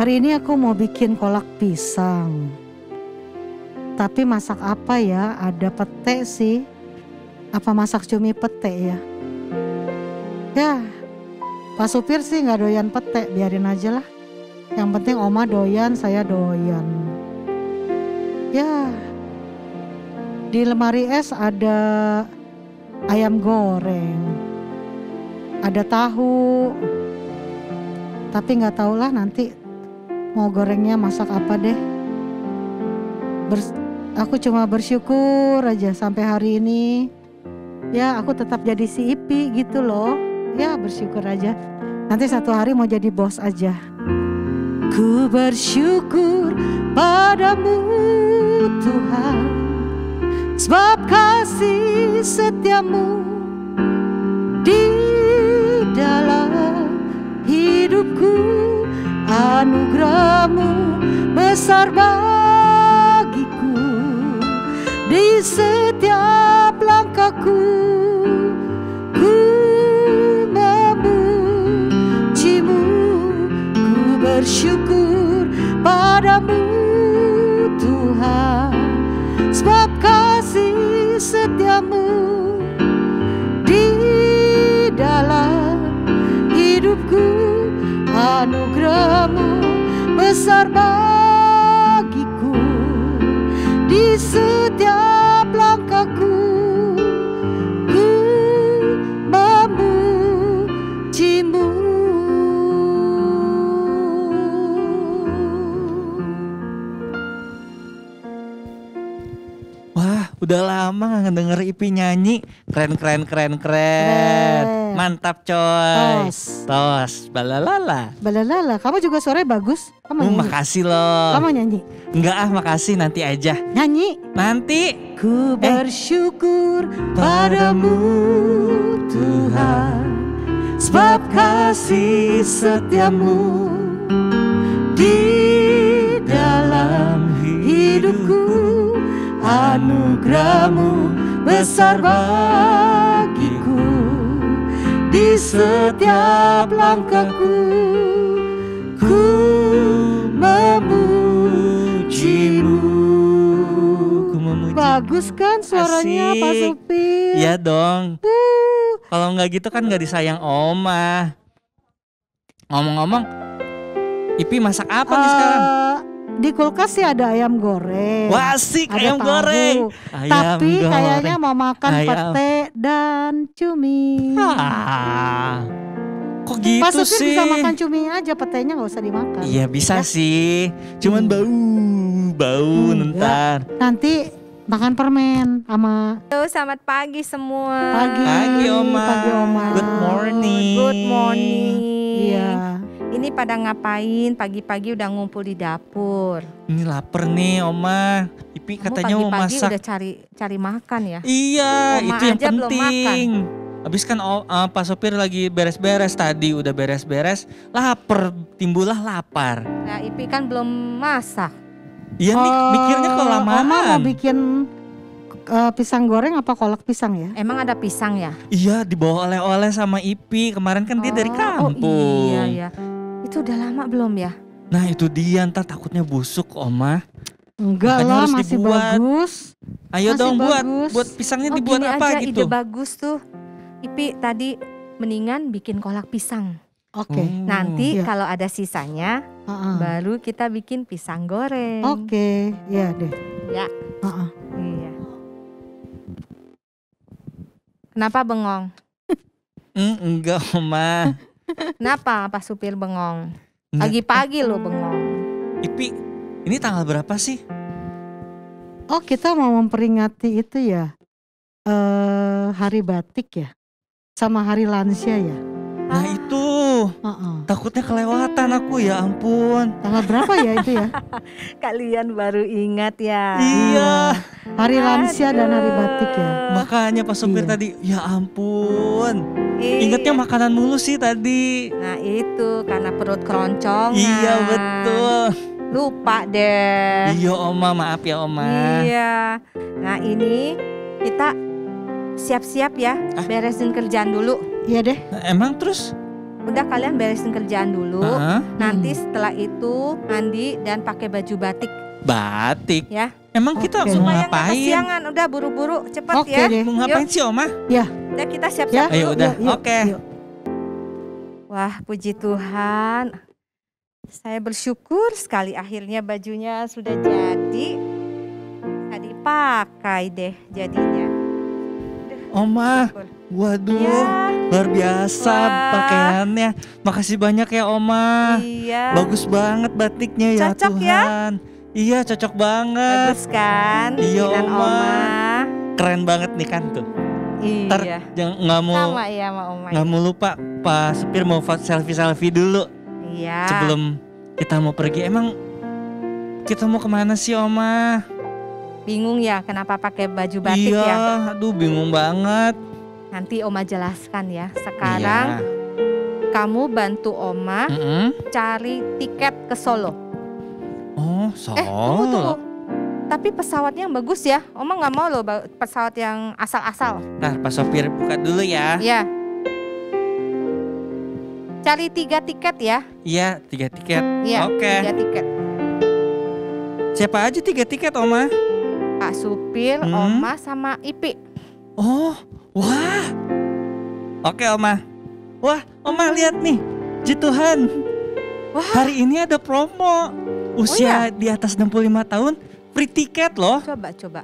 Hari ini aku mau bikin kolak pisang. Tapi masak apa ya? Ada pete sih. Apa masak cumi pete ya? Ya, Pak supir sih gak doyan pete, biarin aja lah. Yang penting Oma doyan, saya doyan. Ya, di lemari es ada ayam goreng, ada tahu. Tapi gak tahulah nanti mau gorengnya masak apa deh. Aku cuma bersyukur aja sampai hari ini. Ya aku tetap jadi si Ipi gitu loh. Ya bersyukur aja. Nanti satu hari mau jadi bos aja. Ku bersyukur padamu Tuhan, sebab kasih setiamu di dalam hidupku. Anugerahmu besar bagiku, di setiap langkahku ku memujimu. Ku bersyukur padamu Tuhan, sebab kasih setiamu di dalam hidupku. Anugerahmu besar bagiku, di setiap langkahku ku memujimu. Wah, udah lama gak ngedenger Ipi nyanyi. Keren. Mantap coy. Tos. Balalala. Kamu juga suaranya bagus. Kamu nyanyi. Makasih loh. Kamu nyanyi? Enggak makasih, nanti aja. Nyanyi. Nanti. Ku bersyukur padamu Tuhan, sebab kasih setiamu di dalam hidupku. Anugerahmu besar bagiku, di setiap langkahku ku memujimu. Bagus kan suaranya Pak Supir? Iya dong. Kalau nggak gitu kan nggak disayang Oma. Ngomong-ngomong, Ipi masak apa nih sekarang? Di kulkas sih ada ayam goreng. Wah asik, ada ayam tahu. goreng. Tapi kayaknya mau makan pete dan cumi. Kok gitu Pak Supir sih? bisa makan cumi aja, petenya gak usah dimakan. Iya bisa sih, cuman bau ntar. Nanti makan permen sama. Halo, selamat pagi semua. Pagi Oma. Pagi Oma. Good morning. Good morning. Iya. Ini pada ngapain? Pagi-pagi udah ngumpul di dapur. Ini lapar nih Oma. Ipi katanya mau pagi-pagi masak. udah cari makan ya? Iya, Oma itu yang aja belum penting. Habis kan Pak Sopir lagi beres-beres tadi, udah beres-beres, lapar, timbullah lapar. Nah, Ipi kan belum masak. Iya nih, mikirnya kelamaan. Oma mau bikin pisang goreng apa kolak pisang ya? Emang ada pisang ya? Iya, dibawa oleh-oleh sama Ipi. Kemarin kan dia dari kampung. Oh iya. Itu udah lama belum ya? Nah itu dia, ntar takutnya busuk Oma. Enggak Makanya lah, harus masih dibuat. bagus. Ayo Masih dong bagus. buat pisangnya Oh dibuat gini apa aja, gitu. ide bagus tuh. Ipi tadi mendingan bikin kolak pisang. Oke. Nanti iya. kalau ada sisanya baru kita bikin pisang goreng. Oke, iya deh. Ya. Iya. Kenapa bengong? Enggak Oma. Kenapa Pak Supir bengong? Enggak. Pagi-pagi lo bengong. Ipi, ini tanggal berapa sih? Oh kita mau memperingati itu ya, hari batik ya, sama hari lansia ya. Nah itu, takutnya kelewatan aku ya ampun. Tanggal berapa ya itu ya? Kalian baru ingat ya. Iya. Hari lansia dan hari batik ya. Makanya Pak Supir Iya. tadi, ya ampun. Iya. Ingatnya makanan mulu sih tadi. Nah itu karena perut keroncongan. Iya betul. Lupa deh. Iya Oma, maaf ya Oma. Iya. Nah ini kita siap-siap ya, beresin kerjaan dulu. Iya deh. Nah, emang terus udah kalian beresin kerjaan dulu. Hah? Nanti setelah itu mandi dan pakai baju batik Batik. ya. Emang kita Oke. mau Supaya nggak ngapain? kesiangan. Udah buru-buru cepet Oke ya. deh. Mau ngapain sih Oma? Udah kita siap-siap Ayo dulu. udah. Yuk, Oke. yuk. Wah, puji Tuhan. Saya bersyukur sekali akhirnya bajunya sudah jadi. Bisa dipakai deh jadinya. Oma, Syukur. waduh, Ya, luar biasa Wah. pakaiannya. Makasih banyak ya Oma. iya. Bagus banget batiknya ya Cocok ya? Tuhan. Iya cocok banget. Bagus kan? Iya, bikinan Oma. Keren banget nih kan tuh. Ntar Iya. jangan nggak mau Sama ya sama Oma. nggak mau lupa Pak Supir mau selfie dulu Iya. sebelum kita mau pergi. Emang kita mau kemana sih Oma? Bingung ya kenapa pakai baju batik Iya, ya? aduh bingung banget. Nanti Oma jelaskan ya. Sekarang Iya. kamu bantu Oma Mm-mm. cari tiket ke Solo. Oh, Solo. Tunggu. Tapi pesawatnya yang bagus ya. Oma nggak mau loh pesawat yang asal-asal. Nah, Pak Sopir buka dulu ya. Ya. Cari 3 tiket ya. Iya, 3 tiket. Iya. Oke. 3 tiket. Siapa aja 3 tiket, Oma? Pak Supir, Oma sama Ipi. Oh, wah. Oke, Oma. Wah, Oma lihat nih. Ji Tuhan. Wah. Hari ini ada promo. Usia di atas 65 tahun, free tiket loh. Coba.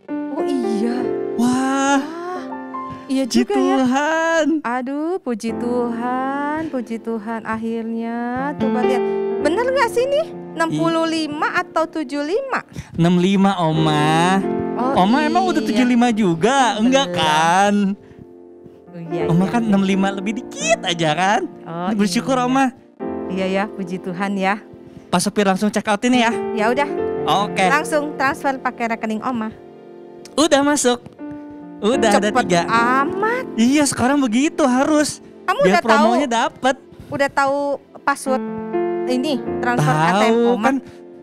Oh iya. Wah, Iya Ji juga ya. Tuhan. Aduh, puji Tuhan akhirnya. Coba lihat, bener nggak sih nih? 65 atau 75? 65, Oma. Oh, Oma emang udah 75 juga? Enggak Belum. kan? Oh, iya, Oma iya, kan iya. 65 lebih dikit aja kan? Oh, Bersyukur iya. Oma. Iya ya, puji Tuhan ya. Pak Sopir langsung check out ini ya. Ya udah, Oke. langsung transfer pakai rekening Oma. Udah masuk. Udah ada Cepet 3. amat. Iya sekarang begitu harus. Kamu Biar udah tahu, promonya dapet. udah tahu password ini transfer ATM Tahu Oma? kan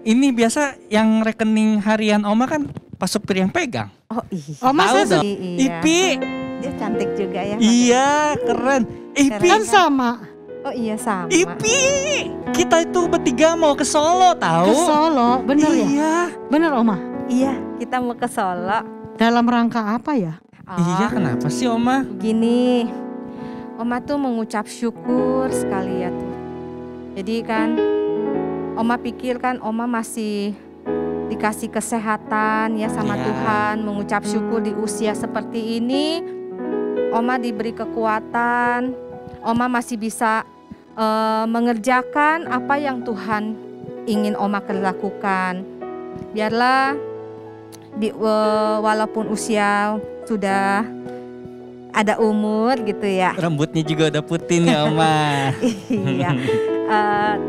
ini biasa yang rekening harian Oma kan Pak Supir yang pegang. Oh iya. Oma Tahu saya dong. Iya. Ipi. Dia cantik juga ya. Iya keren. Ipi. kan sama Oh iya sama. Ipi. Kita itu bertiga mau ke Solo tahu. ke Solo, bener ya? Iya. Bener Oma. Iya, kita mau ke Solo. Dalam rangka apa ya? Oh, Iya kenapa sih Oma? Begini, Oma tuh mengucap syukur sekali ya tuh. Jadi kan, Oma pikir kan Oma masih dikasih kesehatan ya sama Iya. Tuhan. Mengucap syukur di usia seperti ini, Oma diberi kekuatan. Oma masih bisa mengerjakan apa yang Tuhan ingin Oma lakukan. Biarlah walaupun usia sudah ada umur gitu ya. Rambutnya juga udah putih nih Oma. Iya.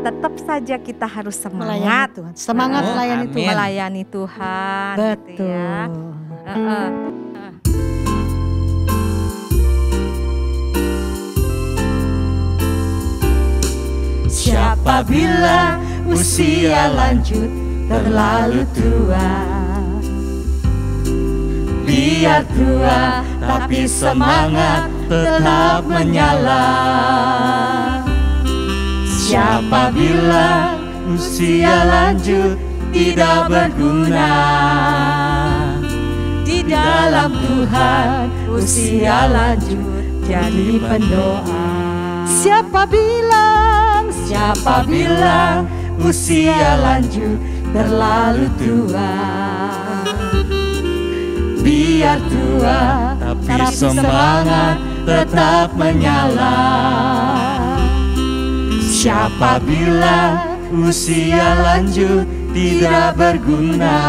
Tetap saja kita harus Melayani semangat. Tuhan. Semangat Oh, melayani amin. Tuhan. Melayani Tuhan. Gitu Betul. ya. Heeh. Siapa bilang usia lanjut terlalu tua? Biar tua tapi semangat tetap menyala. Siapa bilang usia lanjut tidak berguna? Di dalam Tuhan usia lanjut jadi pendoa. Siapa bilang? Siapa bilang usia lanjut terlalu tua? Biar tua tapi semangat tetap menyala. Siapa bilang usia lanjut tidak berguna?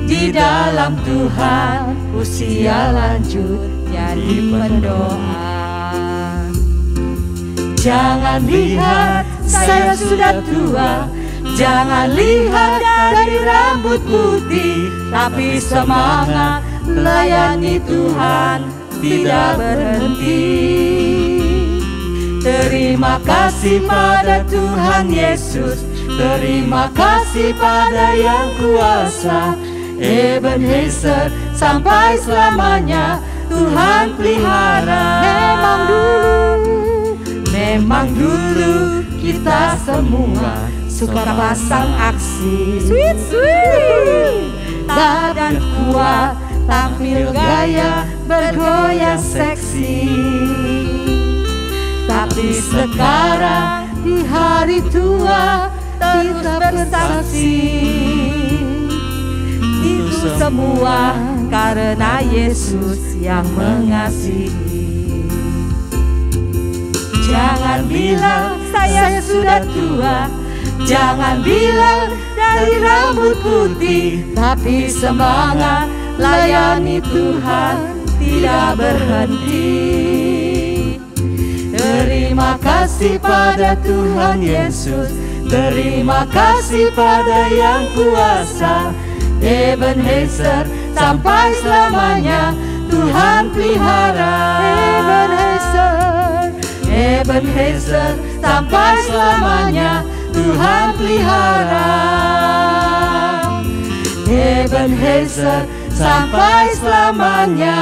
Di dalam Tuhan usia lanjut jadi pendoa. Jangan lihat saya sudah tua, jangan lihat dari rambut putih, tapi semangat melayani Tuhan tidak berhenti. Terima kasih pada Tuhan Yesus, terima kasih pada Yang Kuasa. Ebenezer sampai selamanya Tuhan pelihara. Memang dulu memang dulu kita semua suka pasang aksi. Sweet. Badan kuat, tampil gaya, bergoyang seksi. Tapi sekarang di hari tua terus bersaksi. Itu semua karena Yesus yang mengasihi. Jangan bilang saya sudah tua, jangan bilang dari rambut putih, tapi semangat layani Tuhan tidak berhenti. Terima kasih pada Tuhan Yesus, terima kasih pada Yang Kuasa. Ebenezer sampai selamanya Tuhan pelihara. Ebenezer sampai selamanya Tuhan pelihara. Ebenezer sampai selamanya.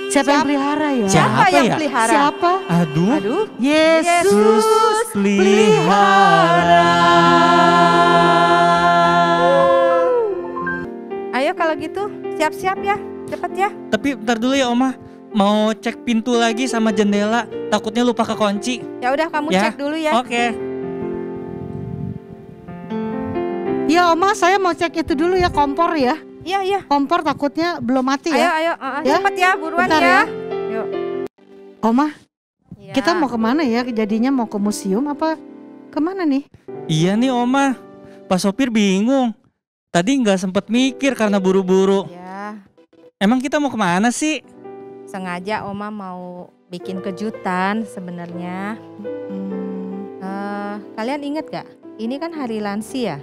Siapa yang pelihara ya? Siapa yang ya? pelihara? Siapa? Aduh, Yesus pelihara. Ayo kalau gitu siap-siap ya, cepet ya. Tapi ntar dulu ya Oma, mau cek pintu lagi sama jendela, takutnya lupa kekunci. Ya udah kamu Ya. cek dulu ya. Oke. Ya Oma, saya mau cek itu dulu ya, kompor ya. Iya. Kompor takutnya belum mati ya. Ayo, Ya. cepet ya, buruan Bentar ya. ya. Oma, Ya. kita mau kemana ya? Jadinya mau ke museum apa kemana nih? Iya nih Oma, Pak sopir bingung. Tadi nggak sempet mikir karena buru-buru. Ya, Emang kita mau kemana sih? sengaja Oma mau bikin kejutan sebenarnya. Kalian inget gak? Ini kan hari lansia.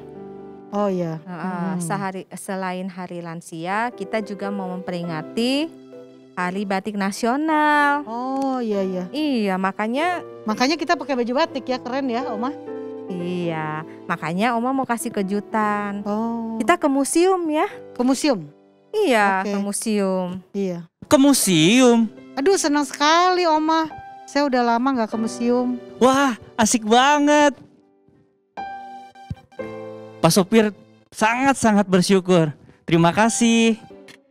Oh ya. Selain hari lansia, kita juga mau memperingati Hari Batik Nasional. Oh iya. Iya, makanya Makanya kita pakai baju batik ya, keren ya Oma. Iya, makanya Oma mau kasih kejutan. Oh. Kita ke museum ya? Ke museum. Iya, Oke. ke museum. Iya. Ke museum. Aduh, senang sekali Oma. Saya udah lama nggak ke museum. Wah, asik banget. Pak sopir sangat-sangat bersyukur. Terima kasih.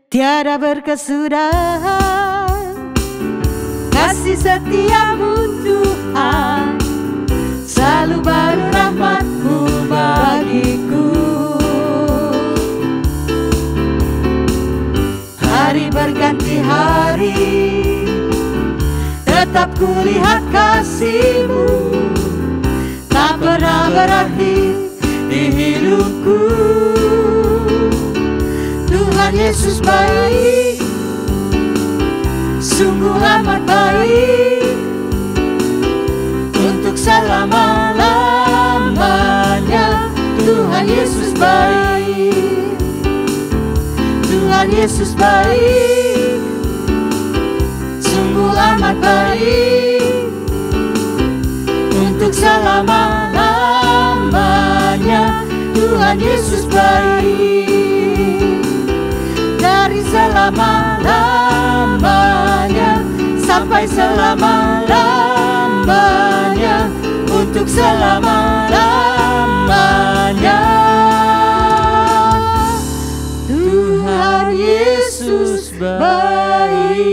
Tiada berkesudahan Kasih setiamu Tuhan, selalu baru rahmat-Mu bagiku. Hari berganti hari, tetap kulihat kasih-Mu, tak pernah berakhir di hidupku. Tuhan Yesus baik, sungguh amat baik, untuk selama-lamanya. Tuhan Yesus baik, Tuhan Yesus baik, sungguh amat baik, untuk selama-lamanya. Tuhan Yesus baik, dari selama-lamanya sampai selama-lamanya, untuk selama-lamanya. Tuhan Yesus baik.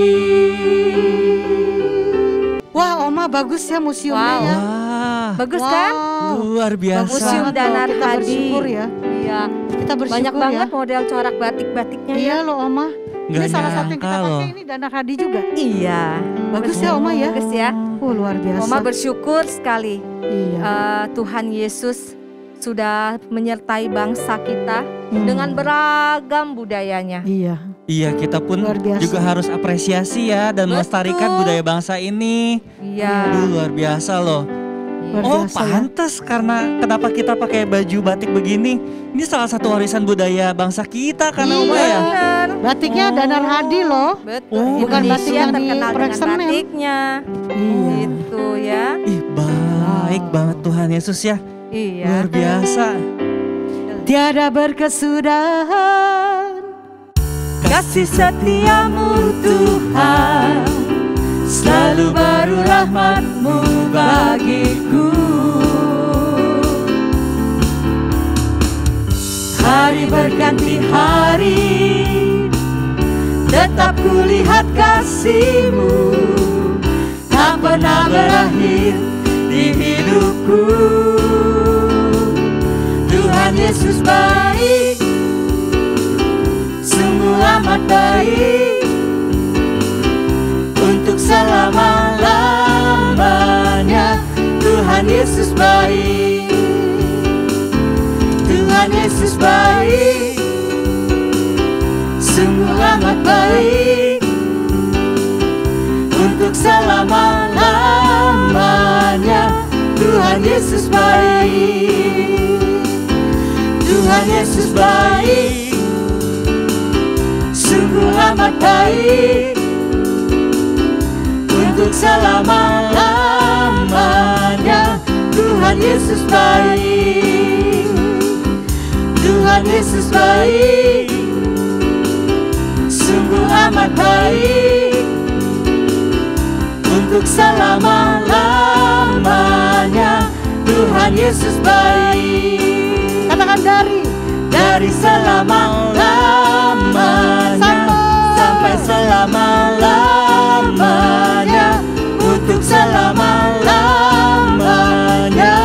Wah Oma, bagus ya museumnya ya. Wah, Bagus Wow. kan? luar biasa. Museum Banget Danar loh, kita Hadi. bersyukur ya. Iya, Kita bersyukur banyak ya. banget model corak batik-batiknya ya. Iya loh Oma. Nggak Ini salah satu yang nyangka kita loh. pakai, ini Danar Hadi juga. Iya. Bagus ya Oma ya. Bagus ya. Luar biasa. Oma bersyukur sekali. Iya. Tuhan Yesus sudah menyertai bangsa kita Hmm. dengan beragam budayanya. Iya. Iya, kita pun Luar biasa. juga harus apresiasi ya dan Betul. melestarikan budaya bangsa ini. Iya. Aduh, luar biasa loh. Luar Oh, biasa ya. pantas karena kenapa kita pakai baju batik begini. Ini salah satu warisan budaya bangsa kita kan Iya. Oma ya. Benar. Batiknya Danar Hadi loh. Betul. Oh, bukan Indonesia batik yang di terkenal dengan Pereksemen. batiknya. Iya. Gitu ya. Ih, baik banget Tuhan Yesus ya. Iya. Luar biasa. Tiada berkesudahan Kasih setiamu Tuhan, selalu rahmat-Mu bagiku. Hari berganti hari, tetap kulihat kasih-Mu, tak pernah berakhir di hidupku. Tuhan Yesus baik, sungguh amat baik, untuk selama-lamanya. Tuhan Yesus baik, Tuhan Yesus baik, sungguh amat baik, untuk selama-lamanya. Tuhan Yesus baik, Tuhan Yesus baik, sungguh amat baik, untuk selama-lamanya. Tuhan Yesus baik, Tuhan Yesus baik, sungguh amat baik, untuk selama-lamanya. Tuhan Yesus baik. Katakan dari selama-lamanya sampai selama-lamanya, untuk selama-lamanya.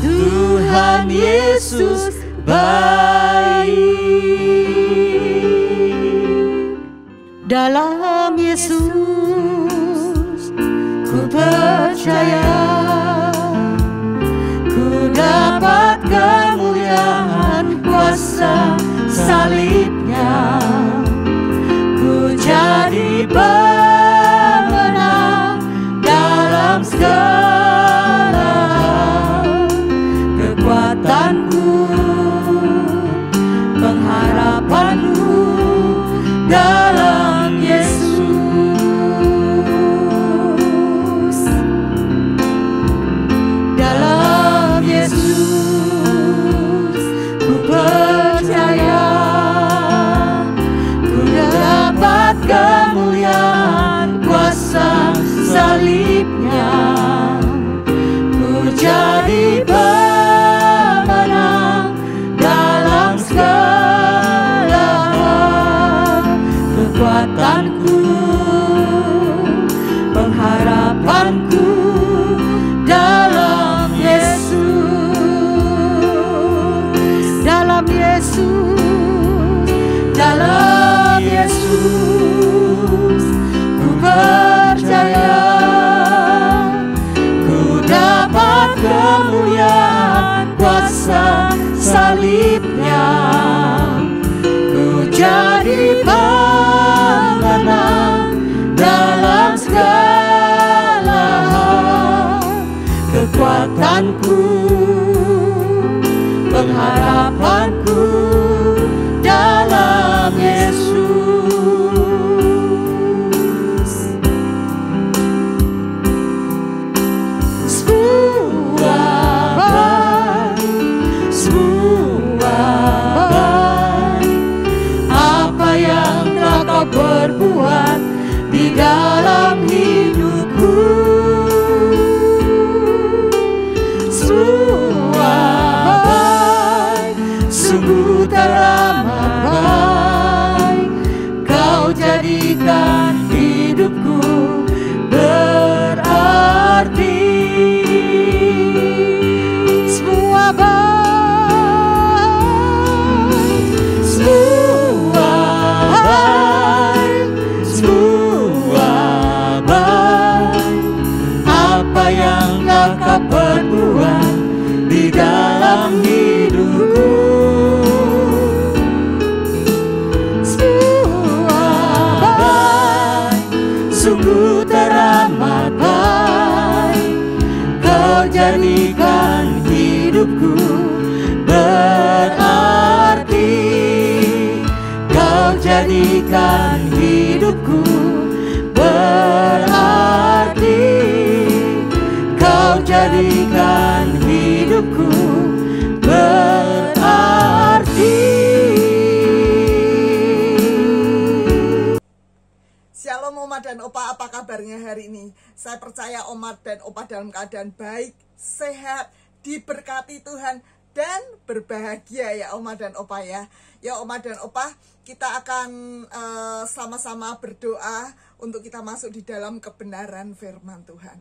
Tuhan Yesus baik. dalam Yesus ku percaya, ku dapat kemuliaan kuasa salibnya, ku jadi pemenang dalam segala kekuatanku, pengharapanku dalam Yesus. Dalam Yesus ku percaya, ku dapat kemuliaan kuasa salibnya, ku jadi pemenang dalam segala kekuatanku, pengharapanku dalam Yesus. Dalam Yesus, dalam Yesus ku percaya, ku dapat kemuliaan kuasa salibnya, ku jadi pemenang dalam segala kekuatanku, pengharapanku dalam Yesus. Semua baik apa yang telah kau perbuat di dalam hidupku. Semua baik, sungguh teramat baik, kau jadikan hidupku berarti. Semua baik, semua baik, semua baik, apa yang telah kau perbuat di dalam hidupku. Semua baik, sungguh teramat baik, kau jadikan hidupku berarti, kau jadikan hidupku berarti, kau jadikan hidupku berarti. Shalom Oma dan Opa, apa kabarnya hari ini? Saya percaya Oma dan Opa dalam keadaan baik, sehat, diberkati Tuhan, dan berbahagia ya Oma dan Opa ya. Ya Oma dan Opa, kita akan sama-sama berdoa untuk kita masuk di dalam kebenaran firman Tuhan.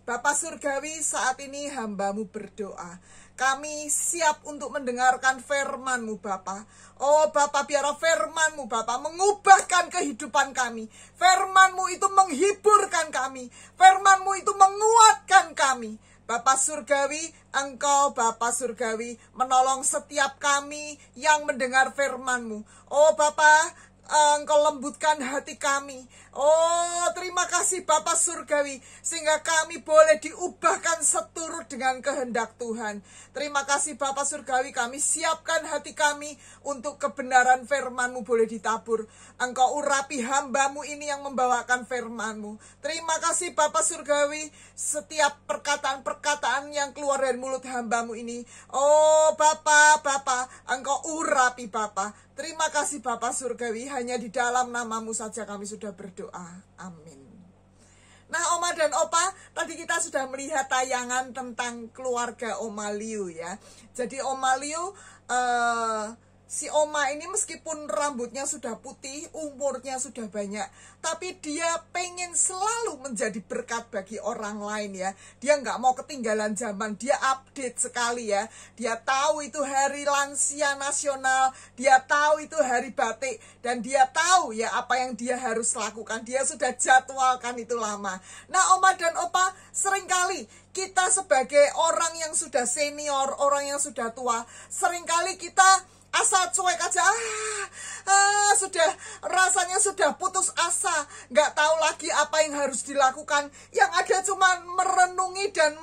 Bapak Surgawi, saat ini hamba-Mu berdoa. Kami siap untuk mendengarkan firman-Mu Bapa. Oh Bapa, biarlah firman-Mu Bapa mengubahkan kehidupan kami. Firman-Mu itu menghiburkan kami. Firman-Mu itu menguatkan kami. Bapak Surgawi, Engkau Bapak Surgawi menolong setiap kami yang mendengar firman-Mu. Oh Bapa, Engkau lembutkan hati kami. Oh, terima kasih Bapak Surgawi, sehingga kami boleh diubahkan seturut dengan kehendak Tuhan. Terima kasih Bapak Surgawi, kami siapkan hati kami untuk kebenaran firman-Mu boleh ditabur. Engkau urapi hamba-Mu ini yang membawakan firman-Mu. Terima kasih Bapak Surgawi, setiap perkataan-perkataan yang keluar dari mulut hamba-Mu ini. Oh Bapak, Engkau urapi Bapak. Terima kasih Bapak Surgawi, hanya di dalam nama-Mu saja kami sudah berdoa. Amin. Nah Oma dan Opa, tadi kita sudah melihat tayangan tentang keluarga Oma Liu ya. Jadi Oma Liu, si Oma ini meskipun rambutnya sudah putih, umurnya sudah banyak, tapi dia pengen selalu menjadi berkat bagi orang lain ya. Dia nggak mau ketinggalan zaman, dia update sekali ya. Dia tahu itu hari lansia nasional, dia tahu itu hari batik, dan dia tahu ya apa yang dia harus lakukan. Dia sudah jadwalkan itu lama. Nah Oma dan Opa, seringkali kita sebagai orang yang sudah senior, orang yang sudah tua, seringkali kita asal cuek aja, sudah rasanya sudah putus asa, nggak tahu lagi apa yang harus dilakukan. Yang ada cuma merenungi dan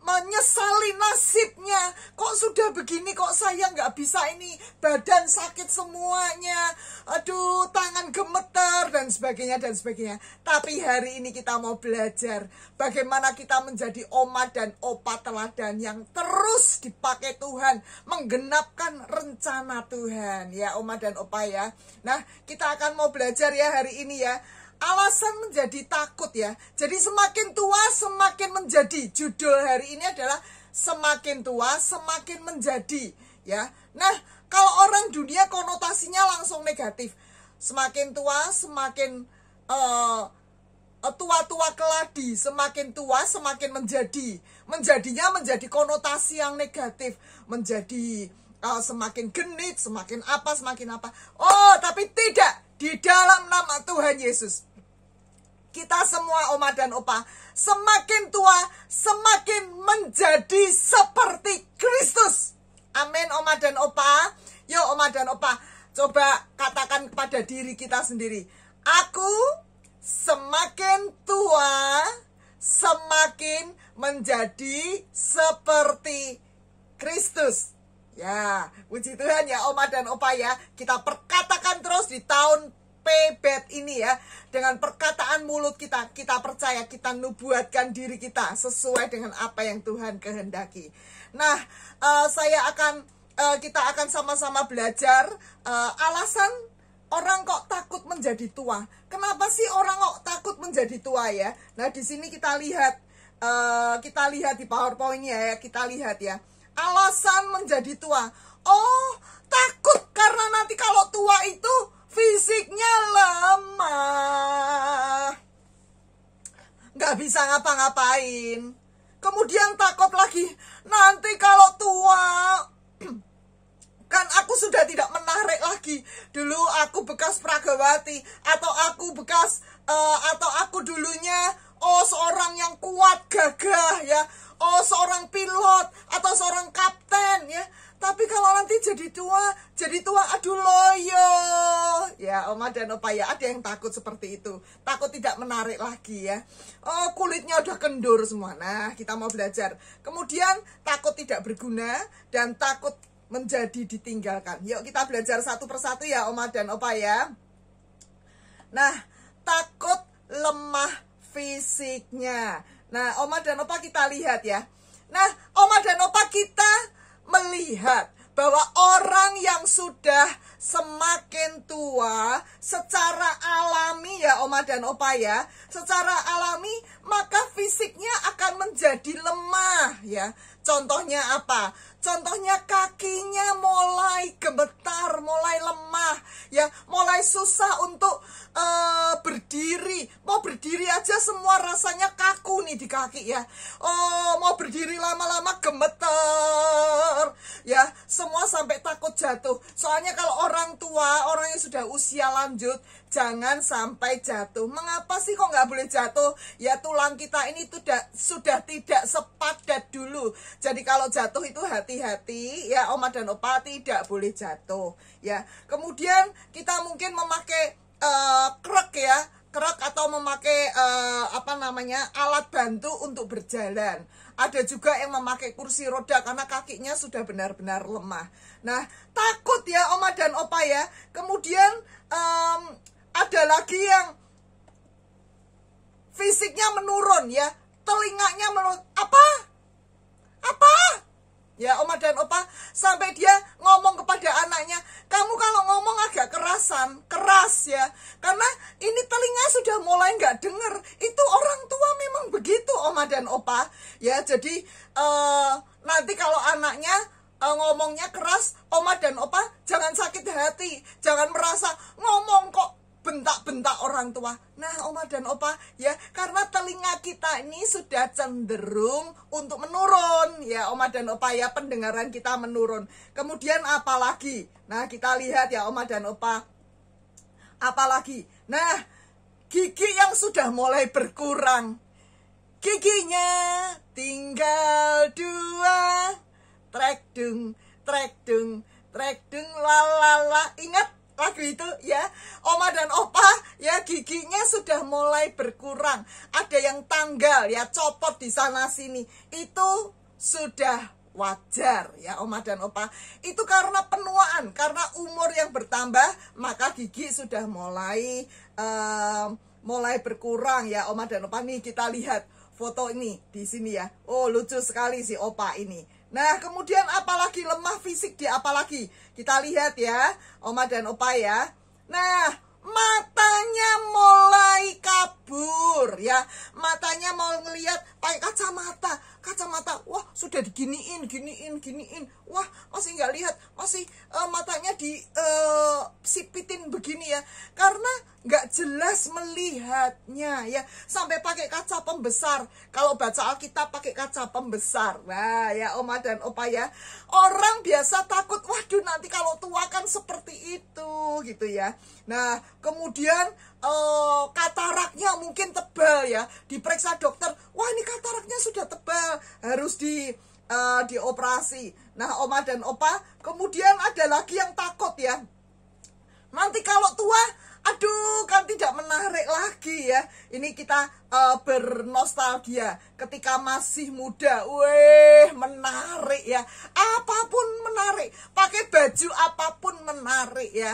menyesali nasibnya. Kok sudah begini, kok saya nggak bisa ini, badan sakit semuanya, aduh tangan gemeter dan sebagainya dan sebagainya. Tapi hari ini kita mau belajar bagaimana kita menjadi Oma dan Opa teladan yang terus dipakai Tuhan menggenapkan rencana Tuhan ya Oma dan Opa ya. Nah kita akan mau belajar ya hari ini ya, alasan menjadi takut ya. Jadi semakin tua semakin menjadi. Judul hari ini adalah semakin tua semakin menjadi ya. Nah kalau orang dunia konotasinya langsung negatif. Semakin tua semakin tua-tua keladi, semakin tua semakin menjadi. Menjadinya menjadi konotasi yang negatif. Menjadi semakin genit, semakin apa. Oh tapi tidak. Di dalam nama Tuhan Yesus, kita semua Oma dan Opa semakin tua semakin menjadi seperti Kristus. Amin Oma dan Opa. Yuk Oma dan Opa, coba katakan kepada diri kita sendiri. Aku semakin tua semakin menjadi seperti Kristus. Ya, puji Tuhan ya Oma dan Opa ya. Kita perkatakan terus di tahun Pebet ini ya. Dengan perkataan mulut kita, kita percaya, kita nubuatkan diri kita sesuai dengan apa yang Tuhan kehendaki. Nah, kita akan sama-sama belajar alasan orang kok takut menjadi tua. Kenapa sih orang kok takut menjadi tua ya? Nah, di sini kita lihat di PowerPoint-nya ya, kita lihat ya. Alasan menjadi tua. Oh, takut karena nanti kalau tua itu fisiknya lemah, nggak bisa ngapa-ngapain. Kemudian takut lagi, nanti kalau tua kan aku sudah tidak menarik lagi. Dulu aku bekas pragawati, atau aku dulunya seorang yang kuat, gagah ya. Seorang pilot atau seorang kapten ya. Tapi kalau nanti jadi tua aduh loyo. Ya Oma dan Opa ya, ada yang takut seperti itu. Takut tidak menarik lagi ya. Kulitnya udah kendur semua. Nah kita mau belajar. Kemudian takut tidak berguna dan takut menjadi ditinggalkan. Yuk kita belajar satu persatu ya Oma dan Opa ya. Nah takut lemah fisiknya. Nah Oma dan Opa kita lihat ya. Nah Oma dan Opa kita melihat bahwa orang yang sudah semakin tua secara alami ya Oma dan Opa ya, secara alami maka fisiknya akan menjadi lemah ya. Contohnya apa? Contohnya kakinya mulai gemetar, mulai lemah ya, mulai susah untuk berdiri. Mau berdiri aja semua rasanya kaku nih di kaki ya. Mau berdiri lama-lama gemeter ya, semua sampai takut jatuh. Soalnya kalau orang tua, orang yang sudah usia lanjut, jangan sampai jatuh. Mengapa sih kok nggak boleh jatuh? Ya tulang kita ini sudah tidak sepadat dulu. Jadi kalau jatuh itu hati-hati ya Oma dan Opa, tidak boleh jatuh ya. Kemudian kita mungkin memakai krek ya, krek atau memakai alat bantu untuk berjalan. Ada juga yang memakai kursi roda karena kakinya sudah benar-benar lemah. Nah, takut ya Oma dan Opa ya. Kemudian ada lagi yang fisiknya menurun ya, telinganya menurun. Apa? Ya Oma dan Opa, sampai dia ngomong kepada anaknya, kamu kalau ngomong agak keras ya, karena ini telinga sudah mulai nggak dengar. Itu orang tua memang begitu Oma dan Opa ya. Jadi nanti kalau anaknya ngomongnya keras, Oma dan Opa jangan sakit hati, jangan merasa ngomong kok bentak-bentak orang tua. Nah Oma dan Opa ya, karena telinga kita ini sudah cenderung untuk menurun ya Oma dan Opa ya, pendengaran kita menurun. Kemudian apa lagi? Nah kita lihat ya Oma dan Opa, apa lagi? Nah, gigi yang sudah mulai berkurang, giginya tinggal 2, trek dung lalala. Ingat lagu itu ya Oma dan Opa ya, giginya sudah mulai berkurang, ada yang tanggal ya, copot di sana sini. Itu sudah wajar ya Oma dan Opa. Itu karena penuaan, karena umur yang bertambah, maka gigi sudah mulai berkurang ya Oma dan Opa. Nih kita lihat foto ini di sini ya. Oh lucu sekali si Opa ini. Nah kemudian apalagi lemah fisik dia, apalagi kita lihat ya Oma dan Opa ya. Nah matanya mulai kabur ya, matanya mau ngelihat pakai kacamata. Wah sudah diginiin, wah masih nggak lihat, masih matanya disipitin begini ya, karena nggak jelas melihatnya ya, sampai pakai kaca pembesar. Kalau baca Alkitab pakai kaca pembesar. Nah ya Oma dan Opa ya, orang biasa takut, waduh nanti kalau tua kan seperti itu gitu ya. Nah kemudian kataraknya mungkin tebal ya, diperiksa dokter, wah ini kataraknya sudah tebal, harus dioperasi. Nah Oma dan Opa, kemudian ada lagi yang takut ya, nanti kalau tua, aduh kan tidak menarik lagi ya. Ini kita bernostalgia ketika masih muda, menarik ya, apapun menarik, pakai baju apapun menarik ya,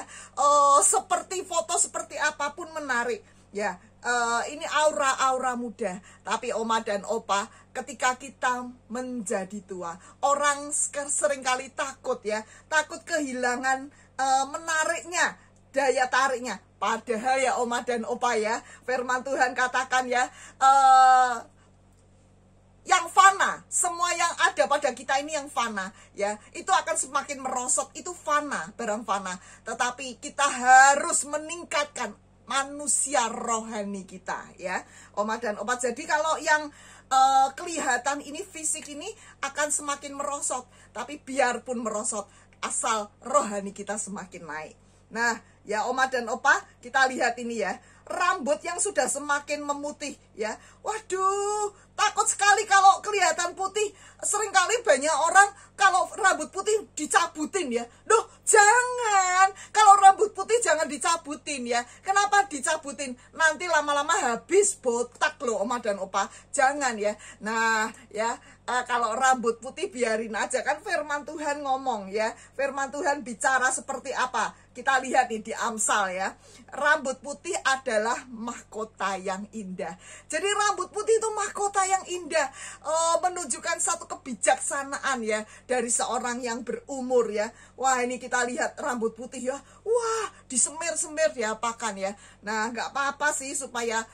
seperti foto seperti apapun menarik ya. Ini aura muda. Tapi Oma dan Opa, ketika kita menjadi tua, orang seringkali takut ya, takut kehilangan menariknya, daya tariknya. Padahal ya Oma dan Opa ya, firman Tuhan katakan ya, yang fana, semua yang ada pada kita ini yang fana ya, itu akan semakin merosot, itu fana, barang fana. Tetapi kita harus meningkatkan manusia rohani kita ya Oma dan Opa. Jadi kalau yang kelihatan ini, fisik ini akan semakin merosot, tapi biarpun merosot, asal rohani kita semakin naik. Nah ya Oma dan Opa, kita lihat ini ya, rambut yang sudah semakin memutih ya. Waduh, takut sekali kalau kelihatan putih. Seringkali banyak orang kalau rambut putih dicabutin ya. Duh, jangan. Kalau rambut putih jangan dicabutin ya. Kenapa dicabutin? Nanti lama-lama habis botak loh Oma dan Opa. Jangan ya. Nah ya, kalau rambut putih biarin aja, kan firman Tuhan ngomong ya. Firman Tuhan bicara seperti apa? Kita lihat nih di Amsal ya. Rambut putih adalah mahkota yang indah. Jadi rambut putih itu mahkota yang indah, menunjukkan satu kebijaksanaan ya dari seorang yang berumur ya. Wah, ini kita lihat rambut putih ya. Wah, disemir-semir diapakan ya. Nah, nggak apa-apa sih supaya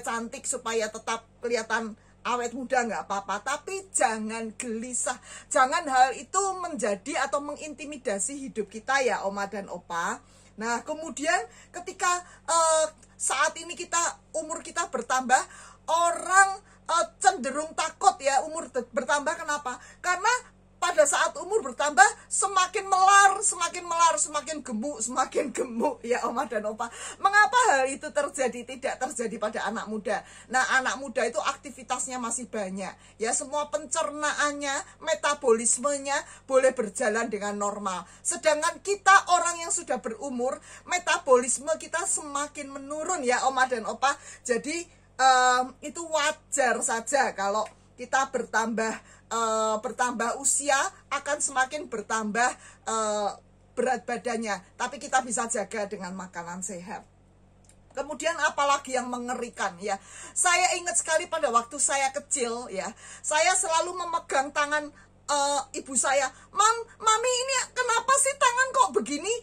cantik, supaya tetap kelihatan awet muda, nggak apa-apa, tapi jangan gelisah, jangan hal itu menjadi atau mengintimidasi hidup kita ya Oma dan Opa. Nah kemudian ketika saat ini umur kita bertambah, orang cenderung takut ya umur bertambah. Kenapa? Karena pada saat umur bertambah semakin melar, semakin gemuk ya Oma dan Opa. Mengapa hal itu terjadi? Tidak terjadi pada anak muda. Nah, anak muda itu aktivitasnya masih banyak. Ya, semua pencernaannya, metabolismenya boleh berjalan dengan normal. Sedangkan kita orang yang sudah berumur, metabolisme kita semakin menurun ya Oma dan Opa. Jadi itu wajar saja kalau kita bertambah usia, akan semakin bertambah berat badannya. Tapi kita bisa jaga dengan makanan sehat. Kemudian apalagi yang mengerikan ya. Saya ingat sekali pada waktu saya kecil ya. Saya selalu memegang tangan ibu saya. Mami ini kenapa sih tangan kok begini?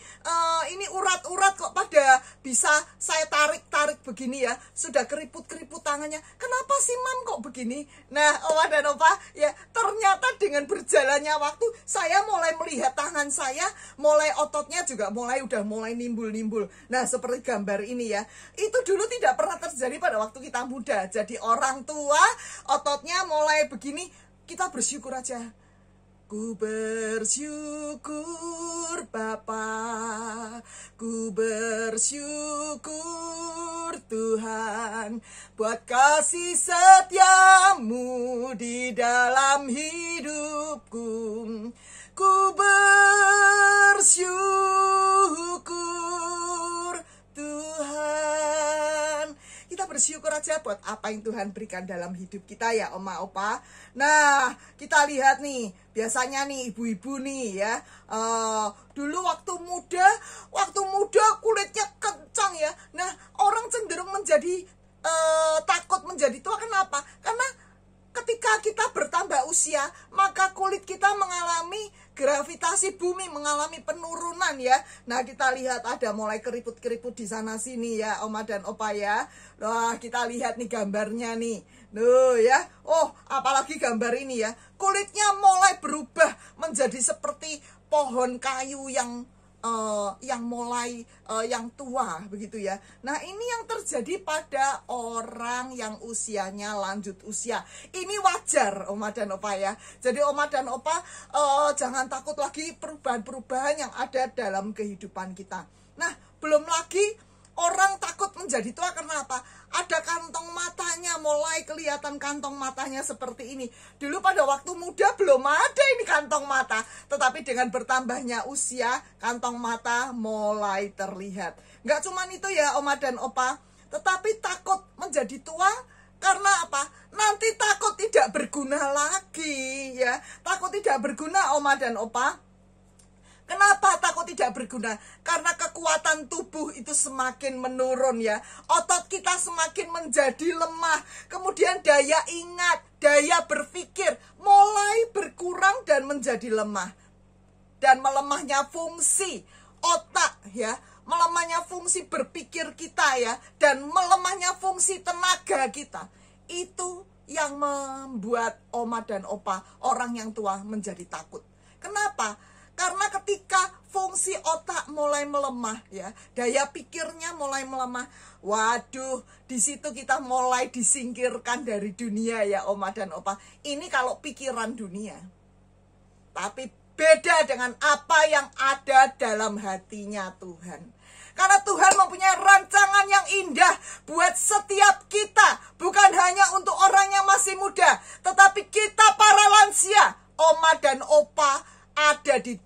Ini urat-urat kok pada bisa saya tarik begini ya. Sudah keriput-keriput tangannya. Kenapa sih Mam kok begini? Nah Oma dan Opa ya, ternyata dengan berjalannya waktu saya mulai melihat tangan saya, mulai ototnya juga mulai nimbul-nimbul. Nah seperti gambar ini ya. Itu dulu tidak pernah terjadi pada waktu kita muda. Jadi orang tua ototnya mulai begini, kita bersyukur aja. Ku bersyukur Bapa, ku bersyukur Tuhan, buat kasih setiamu di dalam hidupku. Ku bersyukur Tuhan. Kita bersyukur aja buat apa yang Tuhan berikan dalam hidup kita ya Oma Opa. Nah kita lihat nih, biasanya nih ibu-ibu nih ya, dulu waktu muda kulitnya kencang ya. Nah orang cenderung menjadi takut menjadi tua. Kenapa? Karena ketika kita bertambah usia, maka kulit kita mengalami gravitasi bumi, mengalami penurunan ya. Nah kita lihat ada mulai keriput-keriput di sana sini ya Oma dan Opa ya. Nah kita lihat nih gambarnya nih. Loh ya. Oh apalagi gambar ini ya. Kulitnya mulai berubah menjadi seperti pohon kayu yang tua begitu ya. Nah ini yang terjadi pada orang yang usianya lanjut usia. Ini wajar Oma dan Opa ya. Jadi Oma dan Opa jangan takut lagi perubahan-perubahan yang ada dalam kehidupan kita. Nah belum lagi orang takut menjadi tua. Kenapa? Ada kantong matanya, mulai kelihatan kantong matanya seperti ini. Dulu pada waktu muda belum ada ini kantong mata. Tetapi dengan bertambahnya usia, kantong mata mulai terlihat. Nggak cuma itu ya Oma dan Opa. Tetapi takut menjadi tua karena apa? Nanti takut tidak berguna lagi ya. Takut tidak berguna Oma dan Opa. Kenapa takut tidak berguna? Karena kekuatan tubuh itu semakin menurun ya. Otot kita semakin menjadi lemah. Kemudian daya ingat, daya berpikir mulai berkurang dan menjadi lemah. Dan melemahnya fungsi otak ya. Melemahnya fungsi berpikir kita ya. Dan melemahnya fungsi tenaga kita. Itu yang membuat Oma dan Opa, orang yang tua, menjadi takut. Kenapa? Karena ketika fungsi otak mulai melemah ya, daya pikirnya mulai melemah. Waduh, di situ kita mulai disingkirkan dari dunia ya Oma dan Opa. Ini kalau pikiran dunia. Tapi beda dengan apa yang ada dalam hatinya Tuhan. Karena Tuhan mempunyai rancangan yang indah buat setiap kita. Bukan hanya untuk orang yang masih muda, tetapi kita para lansia, Oma dan Opa, ada di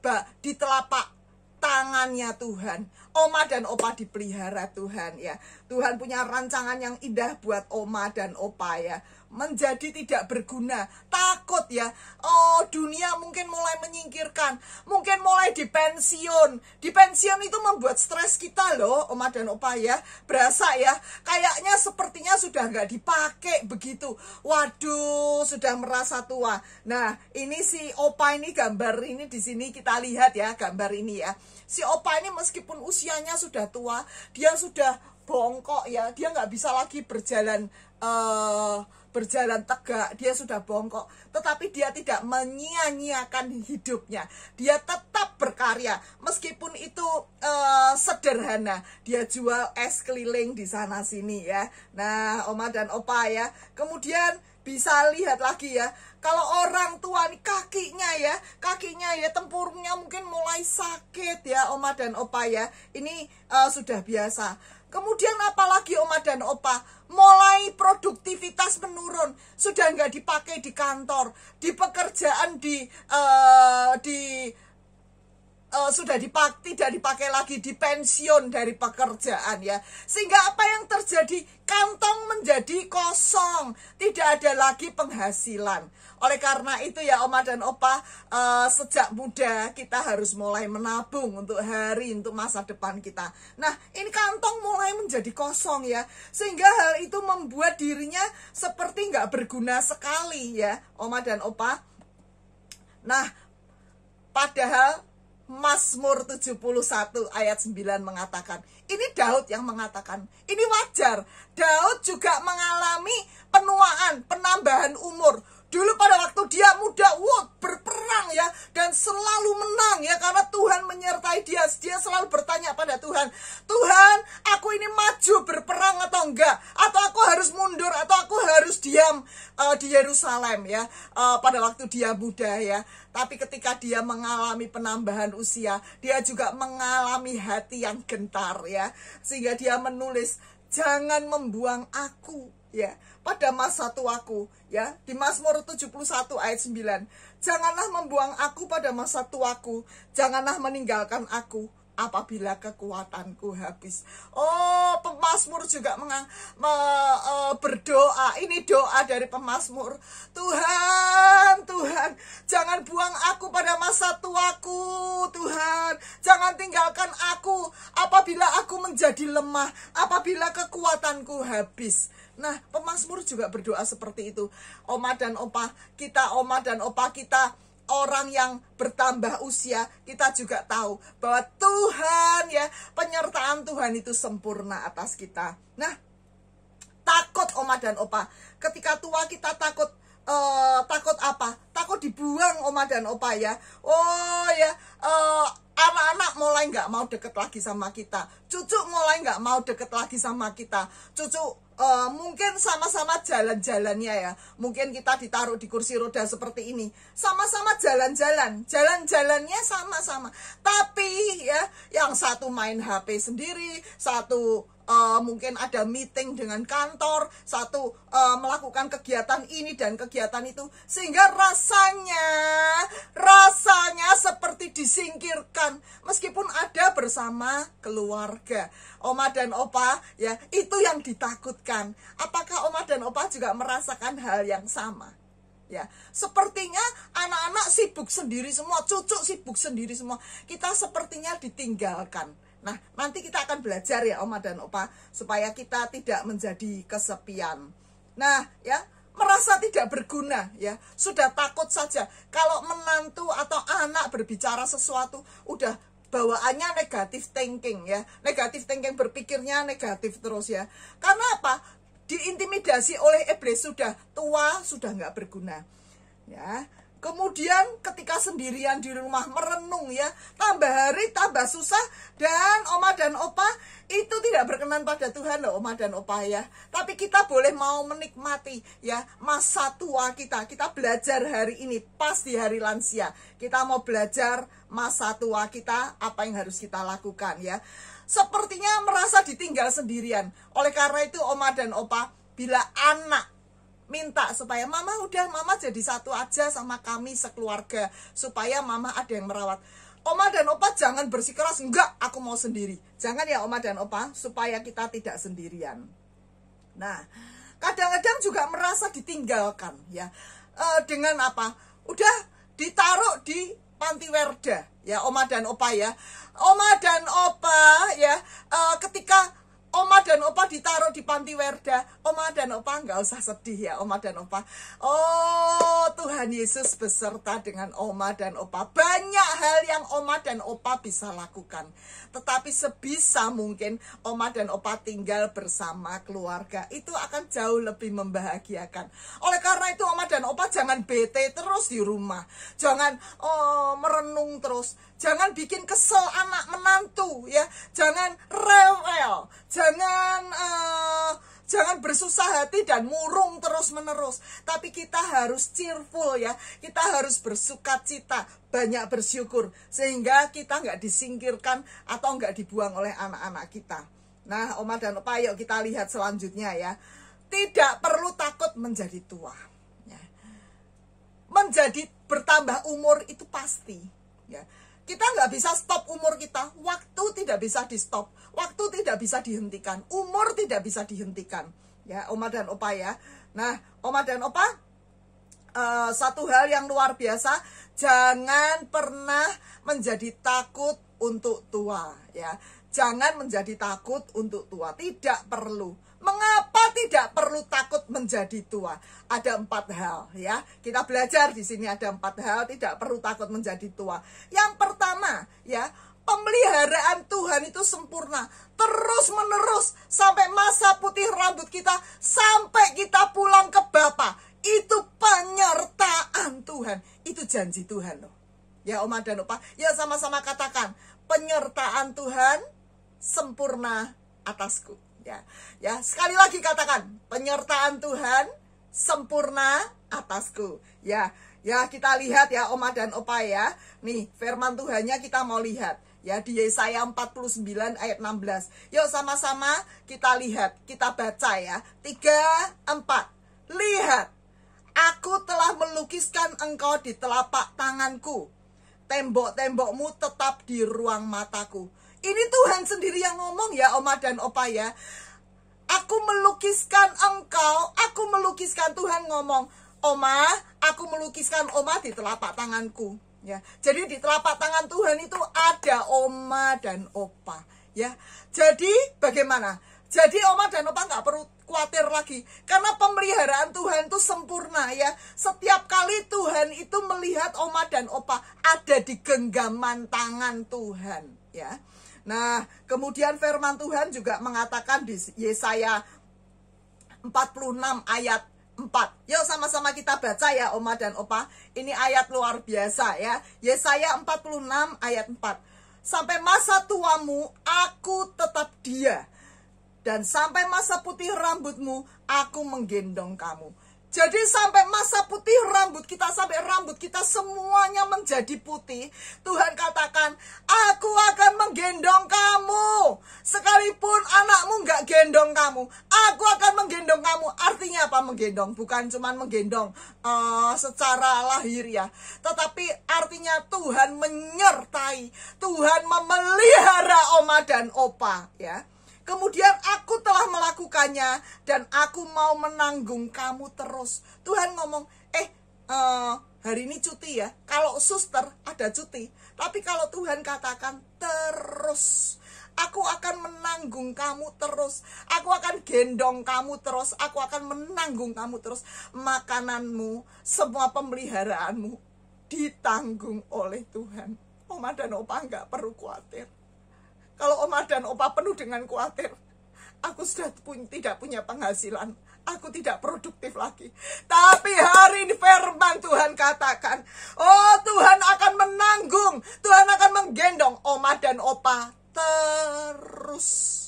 telapak tangannya Tuhan. Oma dan Opa dipelihara Tuhan ya. Tuhan punya rancangan yang indah buat Oma dan Opa ya. Menjadi tidak berguna, takut ya. Oh, dunia mungkin mulai menyingkirkan, mungkin mulai dipensiun. Dipensiun itu membuat stres kita loh, Oma dan Opa ya. Berasa ya, kayaknya sepertinya sudah nggak dipakai begitu. Waduh, sudah merasa tua. Nah, ini si Opa ini, gambar ini di sini kita lihat ya, gambar ini ya. Si Opa ini meskipun usianya sudah tua, dia sudah bongkok ya, dia nggak bisa lagi berjalan tegak, dia sudah bongkok, tetapi dia tidak menyia-nyiakan hidupnya. Dia tetap berkarya meskipun itu sederhana. Dia jual es keliling di sana sini ya. Nah, Oma dan Opa ya, kemudian bisa lihat lagi ya, kalau orang tua nih kakinya ya tempurungnya mungkin mulai sakit ya, Oma dan Opa ya. Ini sudah biasa. Kemudian apalagi Oma dan Opa, mulai produktivitas menurun, sudah nggak dipakai di kantor, di pekerjaan, sudah tidak dipakai lagi, di pensiun dari pekerjaan ya. Sehingga apa yang terjadi? Kantong menjadi kosong, tidak ada lagi penghasilan. Oleh karena itu ya Oma dan Opa, sejak muda kita harus mulai menabung untuk masa depan kita. Nah, ini kantong mulai menjadi kosong ya, sehingga hal itu membuat dirinya seperti nggak berguna sekali ya, Oma dan Opa. Nah, padahal Mazmur 71 ayat 9 mengatakan, ini Daud yang mengatakan, ini wajar. Daud juga mengalami penuaan, penambahan umur. Dulu pada waktu dia muda, berperang ya, dan selalu menang ya, karena Tuhan menyertai dia. Dia selalu bertanya pada Tuhan, Tuhan, aku ini maju berperang atau enggak? Atau aku harus mundur, atau aku harus diam di Yerusalem ya, pada waktu dia muda ya. Tapi ketika dia mengalami penambahan usia, dia juga mengalami hati yang gentar ya, sehingga dia menulis, jangan membuang aku ya pada masa tuaku ya, di Mazmur 71 ayat 9. Janganlah membuang aku pada masa tuaku, janganlah meninggalkan aku apabila kekuatanku habis. Oh, pemazmur juga berdoa. Ini doa dari pemazmur. Tuhan, jangan buang aku pada masa tuaku. Tuhan, jangan tinggalkan aku apabila aku menjadi lemah, apabila kekuatanku habis. Nah, pemazmur juga berdoa seperti itu. Oma dan Opa kita orang yang bertambah usia, kita juga tahu bahwa Tuhan ya, penyertaan Tuhan itu sempurna atas kita. Nah, takut Oma dan Opa. Ketika tua kita takut apa? Takut dibuang Oma dan Opa ya. Oh ya, anak-anak mulai nggak mau deket lagi sama kita. Cucu mulai nggak mau deket lagi sama kita. Cucu mungkin sama-sama jalan-jalannya ya. Mungkin kita ditaruh di kursi roda seperti ini, sama-sama jalan-jalannya sama-sama. Tapi ya, yang satu main HP sendiri, satu mungkin ada meeting dengan kantor, satu melakukan kegiatan ini dan kegiatan itu, sehingga rasanya seperti disingkirkan meskipun ada bersama keluarga. Oma dan Opa ya, itu yang ditakutkan. Apakah Oma dan Opa juga merasakan hal yang sama? Ya, sepertinya anak-anak sibuk sendiri semua, cucu sibuk sendiri semua. Kita sepertinya ditinggalkan. Nah, nanti kita akan belajar ya Oma dan Opa, supaya kita tidak menjadi kesepian. Nah, ya, merasa tidak berguna ya, sudah takut saja. Kalau menantu atau anak berbicara sesuatu, udah bawaannya negatif thinking ya. Negatif thinking, berpikirnya negatif terus ya. Karena apa? Diintimidasi oleh iblis, sudah tua, sudah nggak berguna. Ya. Kemudian ketika sendirian di rumah merenung ya, tambah hari tambah susah, dan Oma dan Opa itu tidak berkenan pada Tuhan loh Oma dan Opa ya. Tapi kita boleh mau menikmati ya masa tua kita. Kita belajar hari ini pas di hari lansia. Kita mau belajar masa tua kita, apa yang harus kita lakukan ya. Sepertinya merasa ditinggal sendirian. Oleh karena itu Oma dan Opa, bila anak minta supaya mama jadi satu aja sama kami sekeluarga, supaya mama ada yang merawat, Oma dan Opa jangan bersikeras, enggak, aku mau sendiri. Jangan ya Oma dan Opa, supaya kita tidak sendirian. Nah, kadang-kadang juga merasa ditinggalkan ya. Dengan apa? Udah ditaruh di panti werda ya Oma dan Opa ya. Oma dan Opa ya, ketika Oma dan Opa ditaruh di panti werda, Oma dan Opa nggak usah sedih ya Oma dan Opa. Oh, Tuhan Yesus beserta dengan Oma dan Opa. Banyak hal yang Oma dan Opa bisa lakukan. Tetapi sebisa mungkin Oma dan Opa tinggal bersama keluarga. Itu akan jauh lebih membahagiakan. Oleh karena itu Oma dan Opa jangan bete terus di rumah. Jangan merenung terus. Jangan bikin kesel anak menantu ya. Jangan rewel. Jangan bersusah hati dan murung terus-menerus. Tapi kita harus cheerful ya. Kita harus bersukacita, banyak bersyukur. Sehingga kita nggak disingkirkan atau nggak dibuang oleh anak-anak kita. Nah, Oma dan Opa, yuk kita lihat selanjutnya ya. Tidak perlu takut menjadi tua. Ya. Menjadi bertambah umur itu pasti. Ya. Kita nggak bisa stop umur kita. Waktu tidak bisa di stop. Waktu tidak bisa dihentikan. Umur tidak bisa dihentikan. Ya, Oma dan Opa ya. Nah, Oma dan Opa, satu hal yang luar biasa. Jangan pernah menjadi takut untuk tua. Ya, jangan menjadi takut untuk tua. Tidak perlu. Mengapa tidak perlu takut menjadi tua? Ada 4 hal ya. Kita belajar di sini ada 4 hal tidak perlu takut menjadi tua. Yang pertama ya, pemeliharaan Tuhan itu sempurna. Terus menerus sampai masa putih rambut kita, sampai kita pulang ke Bapa. Itu penyertaan Tuhan. Itu janji Tuhan loh. Ya Oma dan Opa, ya sama-sama katakan, penyertaan Tuhan sempurna atasku. Ya, sekali lagi katakan, penyertaan Tuhan sempurna atasku. Ya, kita lihat ya Oma dan Opa ya. Nih, firman Tuhannya kita mau lihat. Ya, di Yesaya 49 ayat 16. Yuk sama-sama kita lihat, kita baca ya. 3, 4. Lihat, aku telah melukiskan engkau di telapak tanganku. Tembok-tembokmu tetap di ruang mataku. Ini Tuhan sendiri yang ngomong ya Oma dan Opa ya. Aku melukiskan engkau, aku melukiskan, Tuhan ngomong. Oma, aku melukiskan Oma di telapak tanganku. Ya, jadi di telapak tangan Tuhan itu ada Oma dan Opa. Ya, jadi bagaimana? Jadi Oma dan Opa nggak perlu khawatir lagi. Karena pemeliharaan Tuhan itu sempurna ya. Setiap kali Tuhan itu melihat Oma dan Opa ada di genggaman tangan Tuhan. Ya. Nah, kemudian firman Tuhan juga mengatakan di Yesaya 46 ayat 4. Yuk sama-sama kita baca ya Oma dan Opa. Ini ayat luar biasa ya. Yesaya 46 ayat 4. Sampai masa tuamu aku tetap dia. Dan sampai masa putih rambutmu aku menggendong kamu. Jadi sampai masa putih rambut kita, sampai rambut kita semuanya menjadi putih, Tuhan katakan, aku akan menggendong kamu. Sekalipun anakmu nggak gendong kamu, aku akan menggendong kamu. Artinya apa menggendong? Bukan cuma menggendong secara lahir ya. Tetapi artinya Tuhan menyertai, Tuhan memelihara Oma dan Opa ya. Kemudian aku telah melakukannya dan aku mau menanggung kamu terus. Tuhan ngomong, hari ini cuti ya. Kalau suster ada cuti. Tapi kalau Tuhan katakan terus. Aku akan menanggung kamu terus. Aku akan gendong kamu terus. Aku akan menanggung kamu terus. Makananmu, semua pemeliharaanmu ditanggung oleh Tuhan. Oma dan Opa nggak perlu khawatir. Kalau Oma dan Opa penuh dengan khawatir, aku sudah tidak punya penghasilan, aku tidak produktif lagi. Tapi hari ini firman Tuhan katakan, oh Tuhan akan menanggung, Tuhan akan menggendong Oma dan Opa terus.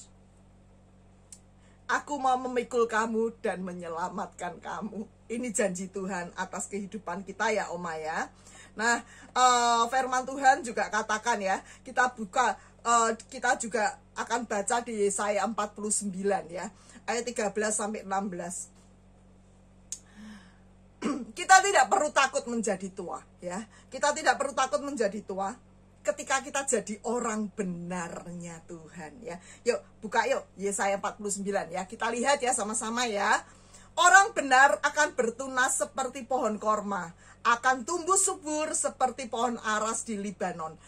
Aku mau memikul kamu dan menyelamatkan kamu. Ini janji Tuhan atas kehidupan kita ya Oma ya. Nah, firman Tuhan juga katakan ya, kita juga akan baca di Yesaya 49 ya, ayat 13 sampai 16. Kita tidak perlu takut menjadi tua ya. Kita tidak perlu takut menjadi tua. ketika kita jadi orang benarnya Tuhan ya. Yuk buka yuk Yesaya 49 ya. Kita lihat ya sama-sama ya. Orang benar akan bertunas seperti pohon korma, akan tumbuh subur seperti pohon aras di Libanon.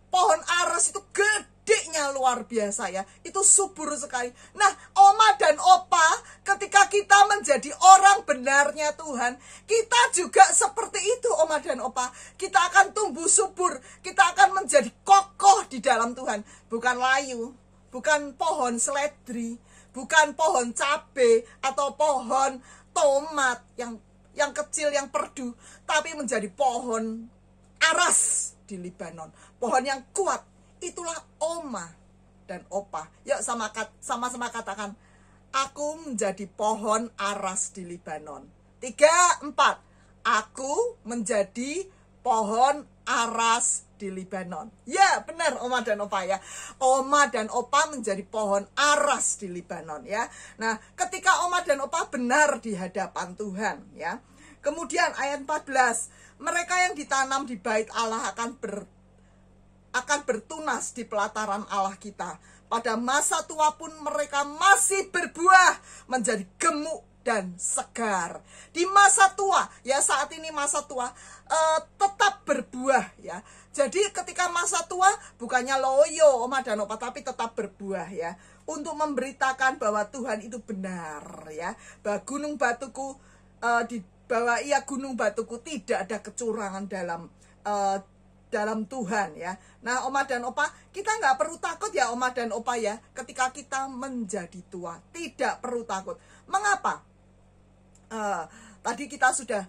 Pohon aras itu gedenya luar biasa ya. Itu subur sekali. Nah, Oma dan Opa, ketika kita menjadi orang benarnya Tuhan, kita juga seperti itu Oma dan Opa. Kita akan tumbuh subur. Kita akan menjadi kokoh di dalam Tuhan. Bukan layu, bukan pohon seledri, bukan pohon cabai atau pohon tomat yang kecil, yang perdu, tapi menjadi pohon aras di Libanon, pohon yang kuat. Itulah Oma dan Opa. Yuk sama-sama katakan, aku menjadi pohon aras di Libanon. 3, 4, aku menjadi pohon aras di Libanon. Ya benar Oma dan Opa ya. Oma dan Opa menjadi pohon aras di Libanon ya. Nah, ketika Oma dan Opa benar di hadapan Tuhan ya. Kemudian ayat 14, mereka yang ditanam di bait Allah akan bertunas di pelataran Allah kita. Pada masa tua pun mereka masih berbuah, menjadi gemuk dan segar. Di masa tua, ya saat ini masa tua, tetap berbuah ya. Jadi ketika masa tua, bukannya loyo Oma dan Opa, tapi tetap berbuah ya. Untuk memberitakan bahwa Tuhan itu benar ya. Bahwa gunung batuku bahwa ia gunung batuku, tidak ada kecurangan dalam Tuhan ya. Nah Oma dan Opa, kita nggak perlu takut ya Oma dan Opa ya. Ketika kita menjadi tua, tidak perlu takut. Mengapa? Tadi kita sudah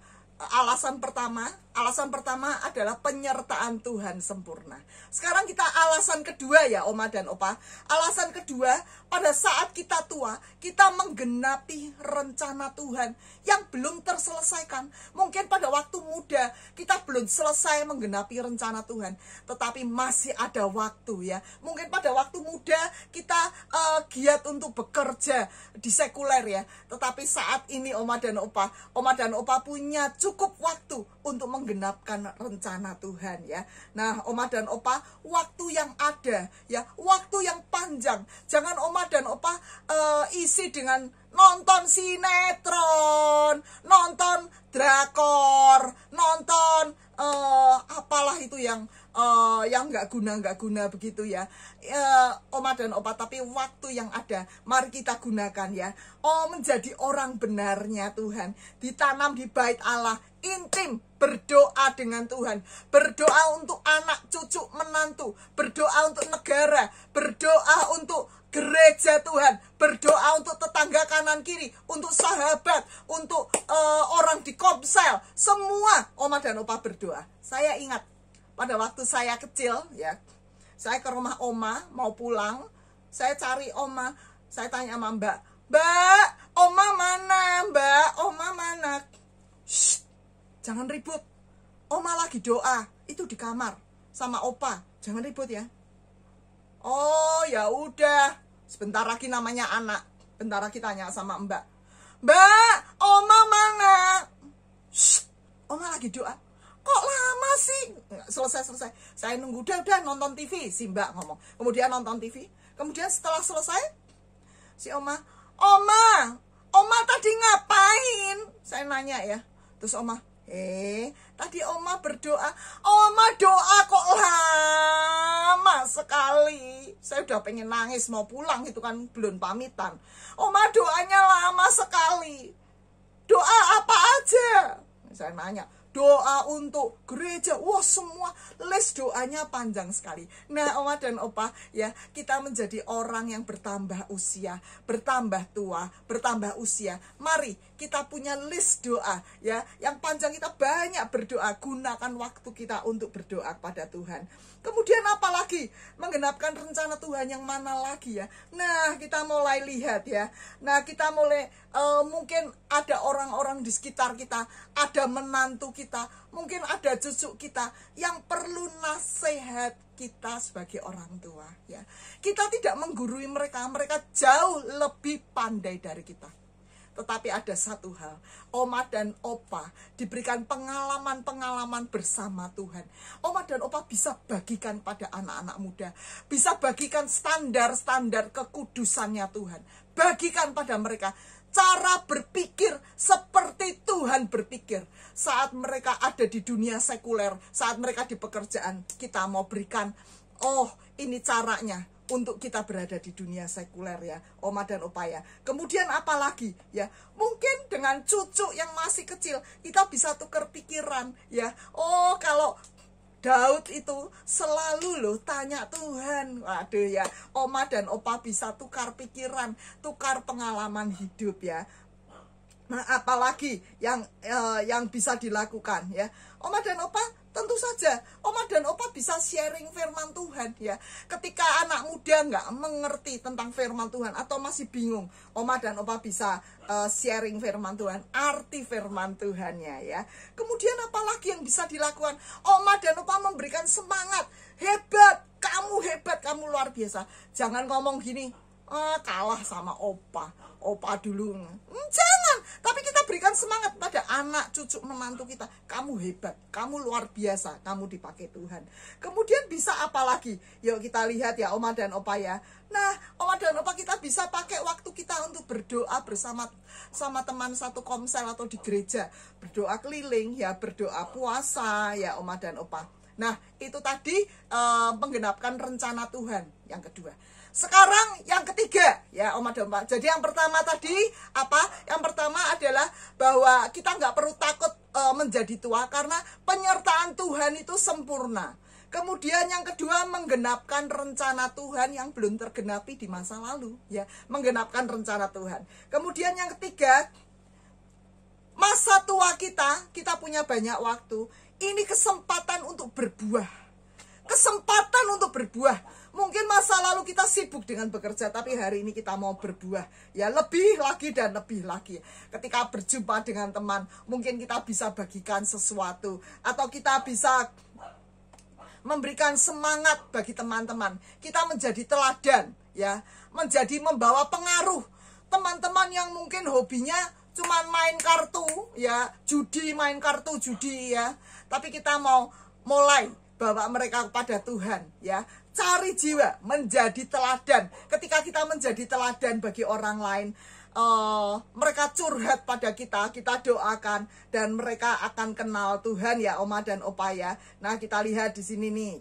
alasan pertama adalah penyertaan Tuhan sempurna. Sekarang kita alasan kedua ya Oma dan Opa. Alasan kedua, pada saat kita tua, kita menggenapi rencana Tuhan yang belum terselesaikan. Mungkin pada waktu muda kita belum selesai menggenapi rencana Tuhan, tetapi masih ada waktu ya. Mungkin pada waktu muda kita giat untuk bekerja di sekuler ya, tetapi saat ini Oma dan Opa punya cukup waktu untuk menggenapkan rencana Tuhan ya. Nah Oma dan Opa, waktu yang ada ya, waktu yang panjang. Jangan Oma dan Opa isi dengan nonton sinetron, nonton drakor, nonton apalah itu yang nggak guna begitu ya, Oma dan Opa. Tapi waktu yang ada, mari kita gunakan ya. Menjadi orang benarnya Tuhan, ditanam di bait Allah, intim, berdoa dengan Tuhan, berdoa untuk anak, cucu, menantu, berdoa untuk negara, berdoa untuk gereja Tuhan, berdoa untuk tetangga kanan kiri, untuk sahabat, untuk orang di Komsel, semua Oma dan Opa berdoa. Saya ingat pada waktu saya kecil ya, saya ke rumah Oma mau pulang, saya cari Oma, saya tanya sama Mbak, Oma mana? Mbak, Oma mana? Shh, jangan ribut, Oma lagi doa, itu di kamar sama Opa, jangan ribut ya. Oh ya udah, sebentar lagi namanya anak, bentar lagi tanya sama Mbak, Oma mana? Shh, Oma lagi doa. Kok lama sih? Selesai. Saya nunggu, udah nonton TV, si Mbak ngomong. Kemudian nonton TV. Kemudian setelah selesai, si Oma tadi ngapain? Saya nanya ya. Terus Oma, tadi Oma berdoa. Oma doa kok lama sekali. Saya udah pengen nangis mau pulang, itu kan belum pamitan. Oma doanya lama sekali. Doa apa aja? Saya nanya. Doa untuk gereja, wah semua list doanya panjang sekali. Nah Oma dan Opa ya, kita menjadi orang yang bertambah usia, bertambah tua, bertambah usia. Mari kita punya list doa ya, yang panjang, kita banyak berdoa. Gunakan waktu kita untuk berdoa kepada Tuhan. Kemudian apa lagi? Menggenapkan rencana Tuhan yang mana lagi ya? Nah kita mulai lihat ya. Nah kita mulai mungkin ada orang-orang di sekitar kita, ada menantu kita, mungkin ada cucu kita yang perlu nasihat kita sebagai orang tua ya. Kita tidak menggurui mereka, mereka jauh lebih pandai dari kita. Tetapi ada satu hal, Oma dan Opa diberikan pengalaman-pengalaman bersama Tuhan. Oma dan Opa bisa bagikan pada anak-anak muda, bisa bagikan standar-standar kekudusannya Tuhan. Bagikan pada mereka cara berpikir seperti Tuhan berpikir. Saat mereka ada di dunia sekuler, saat mereka di pekerjaan, kita mau berikan, oh ini caranya untuk kita berada di dunia sekuler ya, Oma dan Opa ya. Kemudian apa lagi ya, mungkin dengan cucu yang masih kecil, kita bisa tukar pikiran ya. Oh kalau Daud itu selalu loh tanya Tuhan. Waduh ya, Oma dan Opa bisa tukar pikiran, tukar pengalaman hidup ya. Nah, apalagi yang bisa dilakukan ya. Oma dan Opa tentu saja, Oma dan Opa bisa sharing firman Tuhan ya. Ketika anak muda nggak mengerti tentang firman Tuhan atau masih bingung, Oma dan Opa bisa sharing firman Tuhan, arti firman Tuhannya ya. Kemudian apalagi yang bisa dilakukan? Oma dan Opa memberikan semangat, hebat, kamu luar biasa. Jangan ngomong gini, kalah sama Opa dulu. Jangan, tapi kita berikan semangat pada anak, cucu, menantu kita. Kamu hebat, kamu luar biasa, kamu dipakai Tuhan. Kemudian bisa apa lagi? Yuk kita lihat ya Oma dan Opa ya. Nah, Oma dan Opa kita bisa pakai waktu kita untuk berdoa bersama teman satu komsel atau di gereja. Berdoa keliling ya, berdoa puasa ya Oma dan Opa. Nah, itu tadi menggenapkan rencana Tuhan yang kedua. Sekarang yang ketiga ya Oma dan Opa. Jadi yang pertama tadi apa? Yang pertama adalah bahwa kita nggak perlu takut menjadi tua karena penyertaan Tuhan itu sempurna. Kemudian yang kedua, menggenapkan rencana Tuhan yang belum tergenapi di masa lalu ya, menggenapkan rencana Tuhan. Kemudian yang ketiga, masa tua kita punya banyak waktu. Ini kesempatan untuk berbuah. Kesempatan untuk berbuah. Mungkin masa lalu kita sibuk dengan bekerja, tapi hari ini kita mau berbuah. Ya, lebih lagi dan lebih lagi. Ketika berjumpa dengan teman, mungkin kita bisa bagikan sesuatu. Atau kita bisa memberikan semangat bagi teman-teman. Kita menjadi teladan, ya. Menjadi membawa pengaruh. Teman-teman yang mungkin hobinya cuman main kartu, ya. Main kartu judi, ya. Tapi kita mau mulai bawa mereka kepada Tuhan, ya. Cari jiwa, menjadi teladan. Ketika kita menjadi teladan bagi orang lain, mereka curhat pada kita doakan, dan mereka akan kenal Tuhan ya Oma dan Opa ya. Nah kita lihat di sini nih,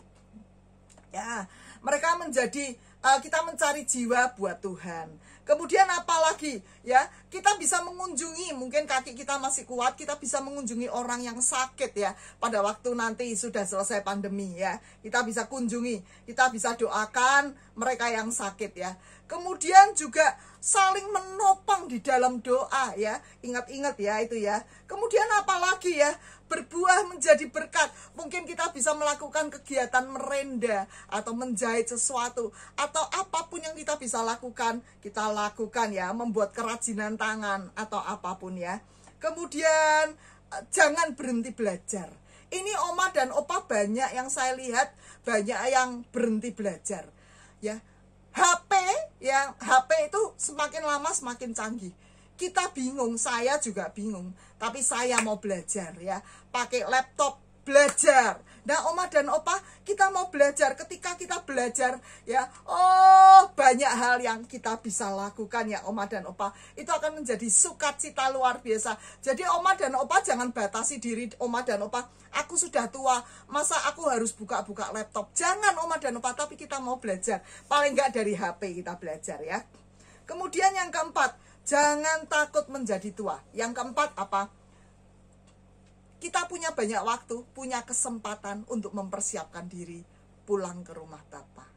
ya mereka menjadi, kita mencari jiwa buat Tuhan. Kemudian apa lagi ya, kita bisa mengunjungi, mungkin kaki kita masih kuat, kita bisa mengunjungi orang yang sakit ya. Pada waktu nanti sudah selesai pandemi ya, kita bisa kunjungi, kita bisa doakan mereka yang sakit ya. Kemudian juga saling menopang di dalam doa ya, ingat-ingat ya itu ya. Kemudian apa lagi ya, berbuah menjadi berkat. Mungkin kita bisa melakukan kegiatan merenda atau menjahit sesuatu, atau apapun yang kita bisa lakukan, kita lakukan ya, membuat kerajinan tangan atau apapun ya. Kemudian jangan berhenti belajar. Ini Oma dan Opa banyak yang saya lihat, banyak yang berhenti belajar ya. HP itu semakin lama semakin canggih. Kita bingung, saya juga bingung, tapi saya mau belajar ya, pakai laptop belajar. Nah Oma dan Opa, kita mau belajar. Ketika kita belajar ya, banyak hal yang kita bisa lakukan ya Oma dan Opa. Itu akan menjadi sukacita luar biasa. Jadi Oma dan Opa jangan batasi diri Oma dan Opa, aku sudah tua, masa aku harus buka-buka laptop. Jangan Oma dan Opa, tapi kita mau belajar. Paling nggak dari HP kita belajar ya. Kemudian yang keempat, jangan takut menjadi tua. Yang keempat apa? Kita punya banyak waktu, punya kesempatan untuk mempersiapkan diri pulang ke rumah Bapak.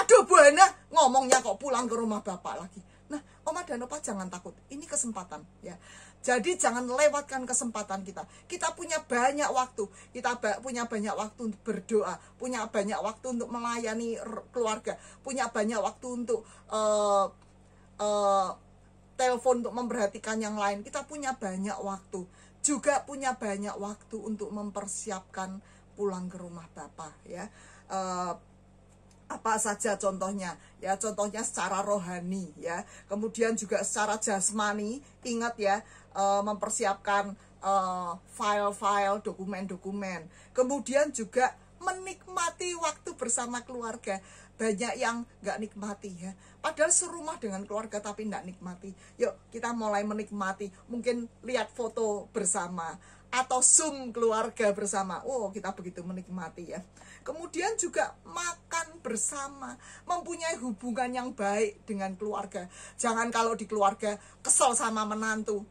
Aduh Bu Hana, ngomongnya kok pulang ke rumah Bapak lagi. Nah, Oma dan Opa jangan takut, ini kesempatan ya. Jadi jangan lewatkan kesempatan kita. Kita punya banyak waktu, kita punya banyak waktu untuk berdoa, punya banyak waktu untuk melayani keluarga, punya banyak waktu untuk telepon untuk memperhatikan yang lain. Kita punya banyak waktu, juga punya banyak waktu untuk mempersiapkan pulang ke rumah Bapa ya. Apa saja contohnya? Ya, contohnya secara rohani ya. Kemudian juga secara jasmani, ingat ya, mempersiapkan file-file, dokumen-dokumen. Kemudian juga menikmati waktu bersama keluarga. Banyak yang nggak nikmati ya. Padahal serumah dengan keluarga tapi nggak nikmati. Yuk kita mulai menikmati. Mungkin lihat foto bersama atau Zoom keluarga bersama. Oh, kita begitu menikmati ya. Kemudian juga makan bersama, mempunyai hubungan yang baik dengan keluarga. Jangan kalau di keluarga kesel sama menantu,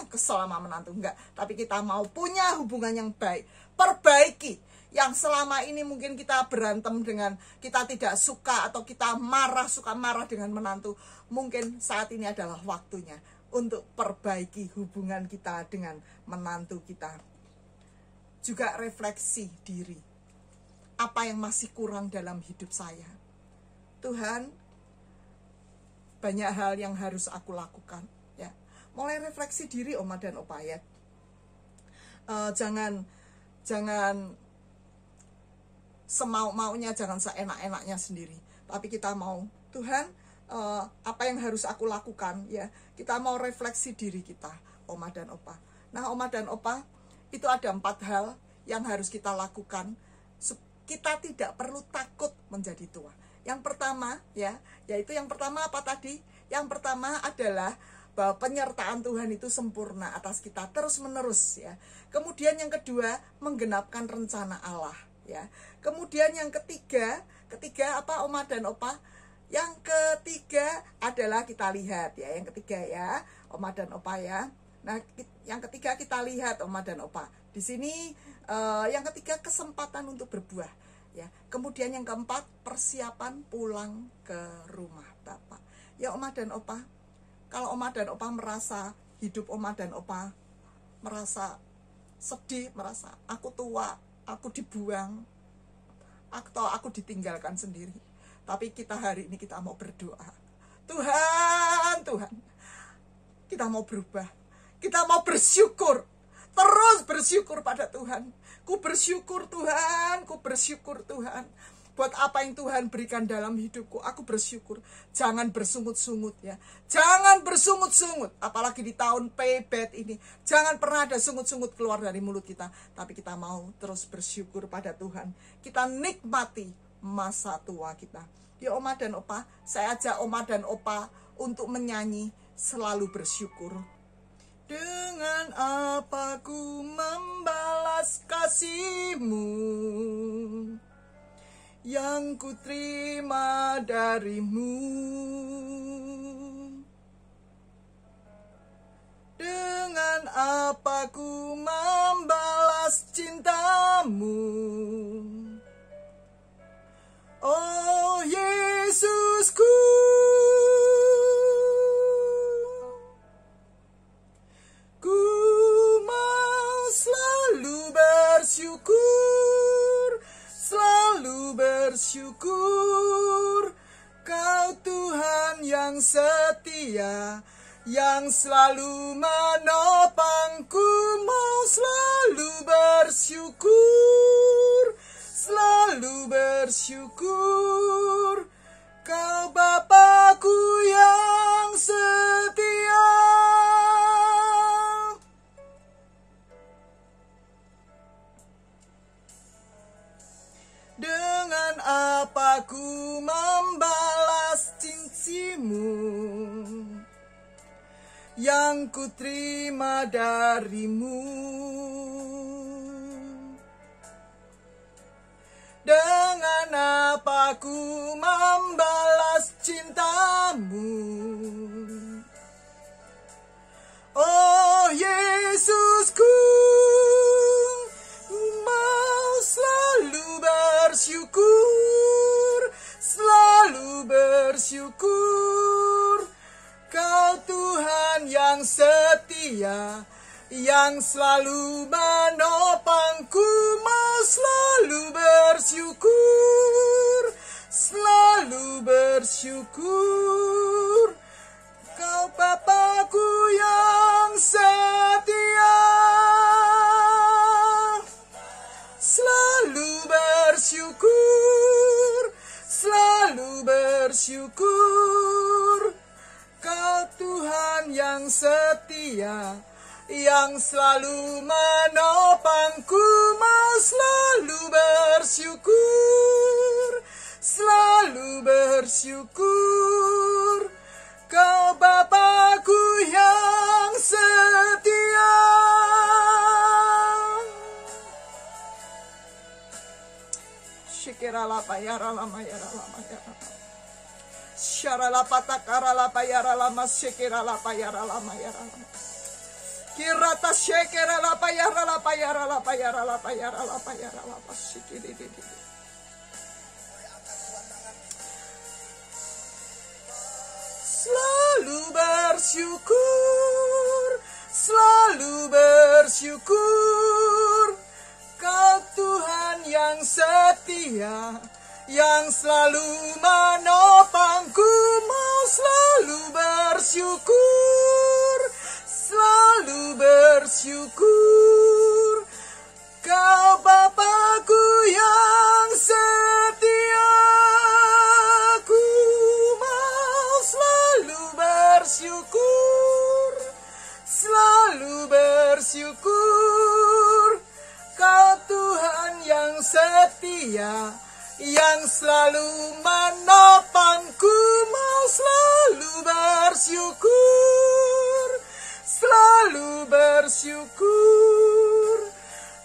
kesel sama menantu, enggak. Tapi kita mau punya hubungan yang baik, perbaiki. Yang selama ini mungkin kita berantem dengan, kita tidak suka atau kita suka marah dengan menantu. Mungkin saat ini adalah waktunya untuk perbaiki hubungan kita dengan menantu kita. Juga refleksi diri. Apa yang masih kurang dalam hidup saya? Tuhan, banyak hal yang harus aku lakukan. Ya, mulai refleksi diri Oma dan Opa ya. Jangan semau-maunya, jangan seenak-enaknya sendiri. Tapi kita mau, Tuhan, apa yang harus aku lakukan? Ya, kita mau refleksi diri kita, Oma dan Opa. Nah, Oma dan Opa, itu ada 4 hal yang harus kita lakukan. Kita tidak perlu takut menjadi tua. Yang pertama ya, yaitu yang pertama apa tadi? Yang pertama adalah bahwa penyertaan Tuhan itu sempurna atas kita terus-menerus ya. Kemudian yang kedua, menggenapkan rencana Allah ya. Kemudian yang ketiga apa Oma dan Opa? Yang ketiga adalah kita lihat ya. Yang ketiga ya, Oma dan Opa ya. Nah, yang ketiga kita lihat Oma dan Opa. Di sini yang ketiga kesempatan untuk berbuah ya. Kemudian yang keempat persiapan pulang ke rumah Bapak. Ya Oma dan Opa, kalau Oma dan Opa merasa hidup Oma dan Opa merasa sedih, merasa aku tua, aku dibuang, atau aku ditinggalkan sendiri. Tapi kita hari ini kita mau berdoa. Tuhan, kita mau berubah. Kita mau bersyukur. Terus bersyukur pada Tuhan. Ku bersyukur Tuhan. Buat apa yang Tuhan berikan dalam hidupku, aku bersyukur. Jangan bersungut-sungut ya. Jangan bersungut-sungut. Apalagi di tahun payback ini. Jangan pernah ada sungut-sungut keluar dari mulut kita. Tapi kita mau terus bersyukur pada Tuhan. Kita nikmati masa tua kita. Ya Oma dan Opa, saya ajak Oma dan Opa untuk menyanyi selalu bersyukur. Dengan apa ku membalas kasih-Mu yang ku terima dari-Mu? Dengan apa ku membalas cinta-Mu? Oh Yesusku, ku mau selalu bersyukur, Kau Tuhan yang setia, yang selalu menopangku. Mau selalu bersyukur, Kau Bapakku yang setia. Dengan apa ku membalas cinta-Mu yang ku terima dari-Mu? Dengan apa ku membalas cinta-Mu? Oh Yesusku, mau selalu bersyukur, Kau Tuhan yang setia, yang selalu menopangku. Mau selalu bersyukur, Kau Bapakku yang setia. Selalu bersyukur, yang setia, yang selalu menopangku, mau selalu bersyukur, selalu bersyukur. Kau Bapakku yang setia. Syikirala payara lama yara lama yara. Syarala patakara payara lama syikirala payara lama yara lama. Kirata syikirala payara payara payara payara payara lama syikiri. Selalu bersyukur, selalu bersyukur. Kau Tuhan yang setia, yang selalu menopangku, mau selalu bersyukur, selalu bersyukur. Kau Bapakku yang setia, ku mau selalu bersyukur, selalu bersyukur. Kau Tuhan yang setia, yang selalu menopangku, mau selalu bersyukur, selalu bersyukur.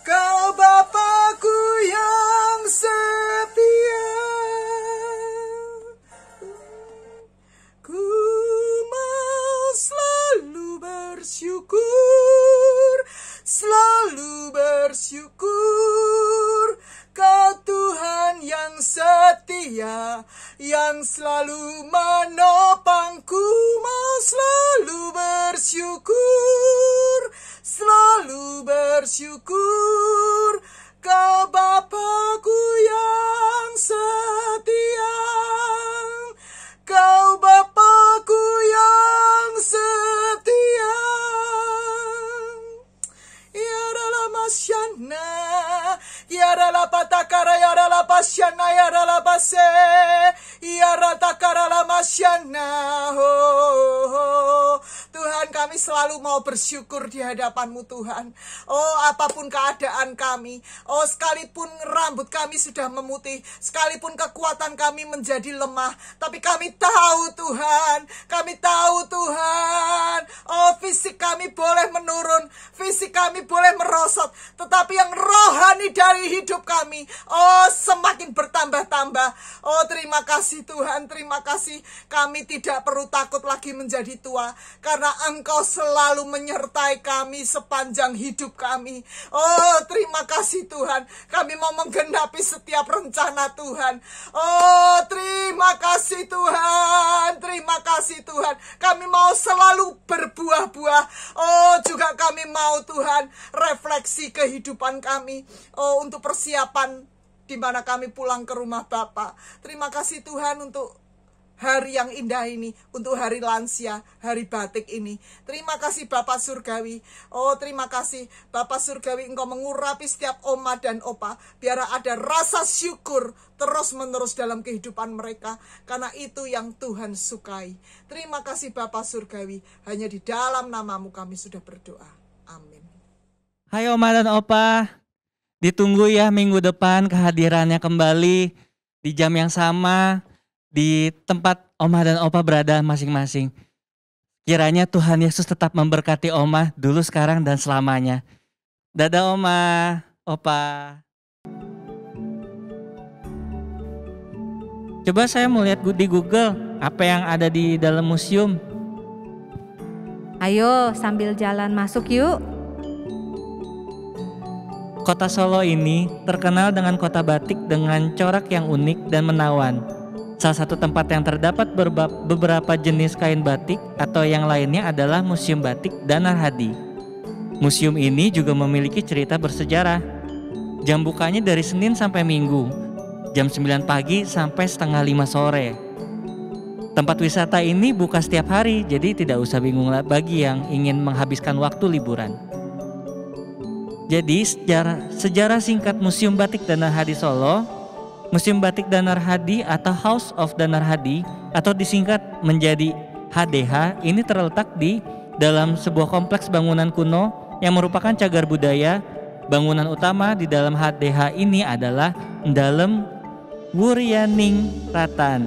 Kau Bapakku yang setia, ku mau selalu bersyukur, selalu bersyukur. Kau Tuhan yang setia, yang selalu menopangku, mau selalu bersyukur, selalu bersyukur. Kau Bapakku yang setia, kau Bapakku yang setia. Ya dalam asyana, ya dalam patakara, ya dalam pasyana, ya dalam pase, ya ratakara lamasyana. Tuhan, kami selalu mau bersyukur di hadapan-Mu Tuhan. Oh, apapun keadaan kami, oh sekalipun rambut kami sudah memutih, sekalipun kekuatan kami menjadi lemah, tapi kami tahu Tuhan, kami tahu Tuhan, oh fisik kami boleh menurun, fisik kami boleh merosot, tetapi yang rohani dari hidup kami, oh semakin bertambah-tambah. Oh terima kasih Tuhan, terima kasih, kami tidak perlu takut lagi menjadi tua, karena Engkau selalu menyertai kami sepanjang hidup kami. Oh terima kasih Tuhan, kami mau menggenapi setiap rencana Tuhan. Oh terima kasih Tuhan, terima kasih Tuhan, kami mau selalu berbuah-buah. Oh juga kami mau Tuhan refleksi kehidupan kami, oh untuk persiapan di mana kami pulang ke rumah Bapa. Terima kasih Tuhan untuk hari yang indah ini, untuk hari lansia, hari batik ini. Terima kasih Bapak Surgawi. Oh terima kasih Bapak Surgawi, Engkau mengurapi setiap oma dan opa, biar ada rasa syukur terus menerus dalam kehidupan mereka, karena itu yang Tuhan sukai. Terima kasih Bapak Surgawi, hanya di dalam nama-Mu kami sudah berdoa. Amin. Hai Oma dan Opa, ditunggu ya minggu depan kehadirannya kembali di jam yang sama, di tempat Oma dan Opa berada masing-masing. Kiranya Tuhan Yesus tetap memberkati Oma dulu, sekarang, dan selamanya. Dadah Oma, Opa. Coba saya mau lihat di Google apa yang ada di dalam museum. Ayo sambil jalan masuk yuk. Kota Solo ini terkenal dengan kota batik dengan corak yang unik dan menawan. Salah satu tempat yang terdapat beberapa jenis kain batik atau yang lainnya adalah Museum Batik Danar Hadi. Museum ini juga memiliki cerita bersejarah. Jam bukanya dari Senin sampai Minggu, jam 9 pagi sampai setengah 5 sore. Tempat wisata ini buka setiap hari, jadi tidak usah bingung bagi yang ingin menghabiskan waktu liburan. Jadi sejarah singkat Museum Batik Danar Hadi Solo, Museum Batik Danar Hadi atau House of Danar Hadi atau disingkat menjadi HDH ini terletak di dalam sebuah kompleks bangunan kuno yang merupakan cagar budaya. Bangunan utama di dalam HDH ini adalah Ndalem Wuryaningratan.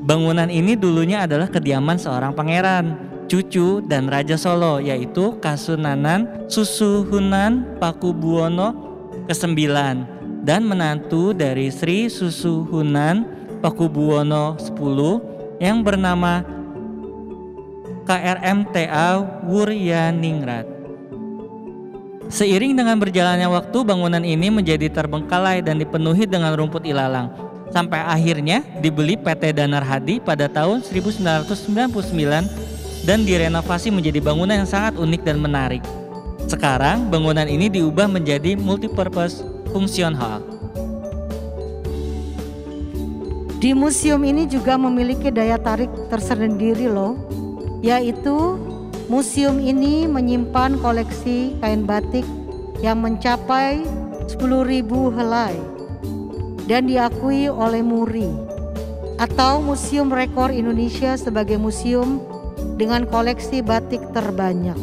Bangunan ini dulunya adalah kediaman seorang pangeran, cucu dan Raja Solo, yaitu Kasunanan Susuhunan Pakubuwono ke-9 dan menantu dari Sri Susuhunan Pakubuwono X yang bernama KRMTA Wuryaningrat. Seiring dengan berjalannya waktu, bangunan ini menjadi terbengkalai dan dipenuhi dengan rumput ilalang, sampai akhirnya dibeli PT Danar Hadi pada tahun 1999 dan direnovasi menjadi bangunan yang sangat unik dan menarik. Sekarang bangunan ini diubah menjadi multipurpose function hall. Di museum ini juga memiliki daya tarik tersendiri loh, yaitu museum ini menyimpan koleksi kain batik yang mencapai 10.000 helai dan diakui oleh MURI atau Museum Rekor Indonesia sebagai museum dengan koleksi batik terbanyak.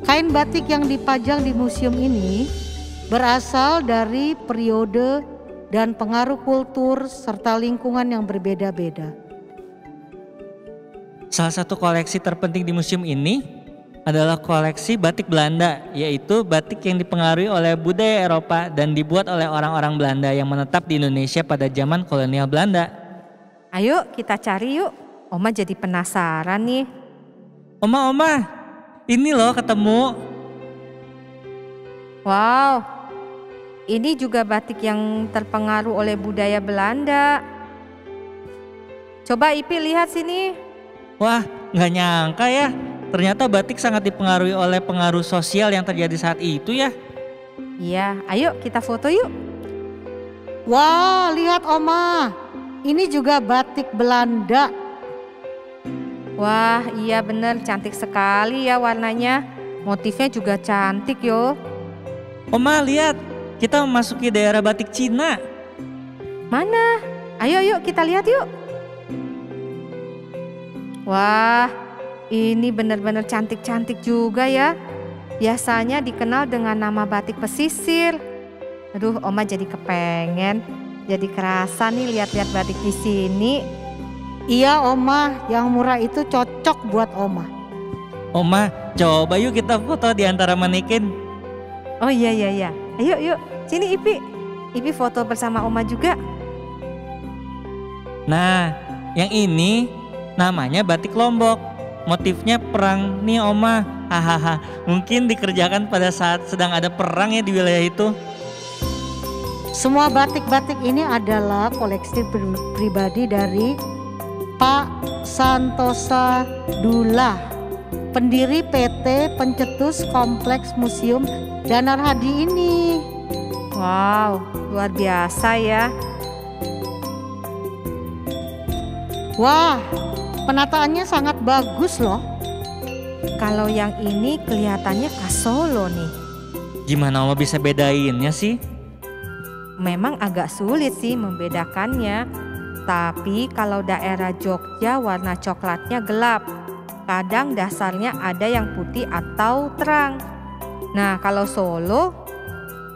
Kain batik yang dipajang di museum ini berasal dari periode dan pengaruh kultur serta lingkungan yang berbeda-beda. Salah satu koleksi terpenting di museum ini adalah koleksi batik Belanda, yaitu batik yang dipengaruhi oleh budaya Eropa dan dibuat oleh orang-orang Belanda yang menetap di Indonesia pada zaman kolonial Belanda. Ayo kita cari yuk, Oma jadi penasaran nih. Oma, ini loh ketemu. Wow, ini juga batik yang terpengaruh oleh budaya Belanda. Coba Ipi lihat sini. Wah, nggak nyangka ya. Ternyata batik sangat dipengaruhi oleh pengaruh sosial yang terjadi saat itu ya. Iya, ayo kita foto yuk. Wah, lihat Oma. Ini juga batik Belanda. Wah, iya bener, cantik sekali ya warnanya. Motifnya juga cantik yo. Oma, lihat. Kita memasuki daerah batik Cina. Mana? Ayo kita lihat yuk. Wah, ini benar-benar cantik-cantik juga ya. Biasanya dikenal dengan nama batik pesisir. Aduh, Oma jadi kepengen. Jadi kerasa nih lihat-lihat batik di sini. Iya Oma, yang murah itu cocok buat Oma. Oma, coba yuk kita foto di antara manekin. Oh iya. Ayo yuk, sini Ipi foto bersama Oma juga. Nah, yang ini namanya batik Lombok. Motifnya perang nih Oma. Hahaha, mungkin dikerjakan pada saat sedang ada perang ya di wilayah itu. Semua batik-batik ini adalah koleksi pribadi dari Pak Santosa Dullah, pendiri PT Pencetus Kompleks Museum Danar Hadi ini. Wow, luar biasa ya. Wah, penataannya sangat bagus loh. Kalau yang ini kelihatannya khas Solo nih. Gimana Oma bisa bedainnya sih? Memang agak sulit sih membedakannya. Tapi kalau daerah Jogja warna coklatnya gelap. Kadang dasarnya ada yang putih atau terang. Nah, kalau Solo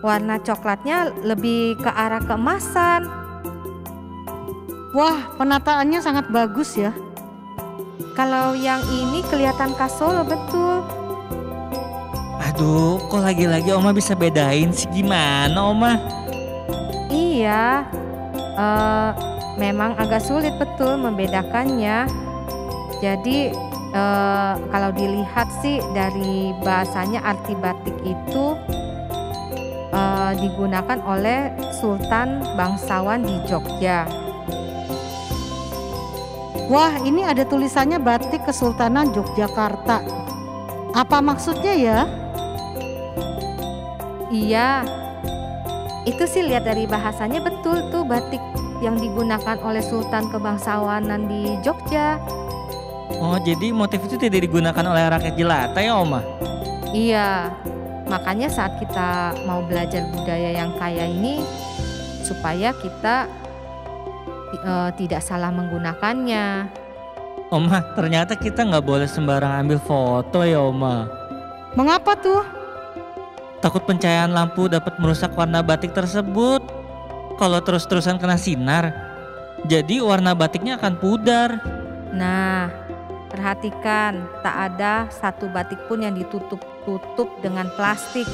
warna coklatnya lebih ke arah keemasan. Wah, penataannya sangat bagus ya. Kalau yang ini kelihatan khas Solo betul. Aduh, kok lagi-lagi Oma bisa bedain sih, gimana Oma? Iya, memang agak sulit betul membedakannya. Jadi kalau dilihat sih dari bahasanya arti batik itu digunakan oleh Sultan bangsawan di Jogja. Wah, ini ada tulisannya Batik Kesultanan Yogyakarta. Apa maksudnya ya? Iya, itu sih lihat dari bahasanya betul tuh batik yang digunakan oleh Sultan Kebangsawanan di Jogja. Oh, jadi motif itu tidak digunakan oleh rakyat jelata ya Oma? Iya, makanya saat kita mau belajar budaya yang kaya ini supaya kita tidak salah menggunakannya. Oma, ternyata kita nggak boleh sembarang ambil foto ya Oma. Mengapa tuh? Takut pencahayaan lampu dapat merusak warna batik tersebut. Kalau terus-terusan kena sinar, jadi warna batiknya akan pudar. Nah, perhatikan, tak ada satu batik pun yang ditutup dengan plastik.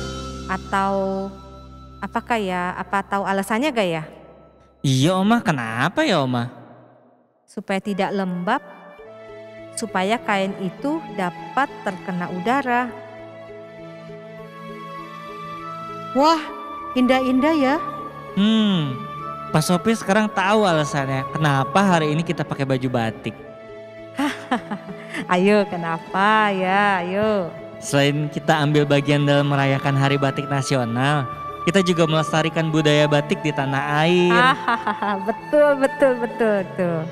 Atau apakah ya? Apa tahu alasannya gak ya? Iya Oma, kenapa ya Oma? Supaya tidak lembab, supaya kain itu dapat terkena udara. Wah, indah-indah ya. Pak Sopir sekarang tahu alasannya kenapa hari ini kita pakai baju batik. Ayo, kenapa ya? Ayo. Selain kita ambil bagian dalam merayakan Hari Batik Nasional, kita juga melestarikan budaya batik di tanah air. Betul tuh.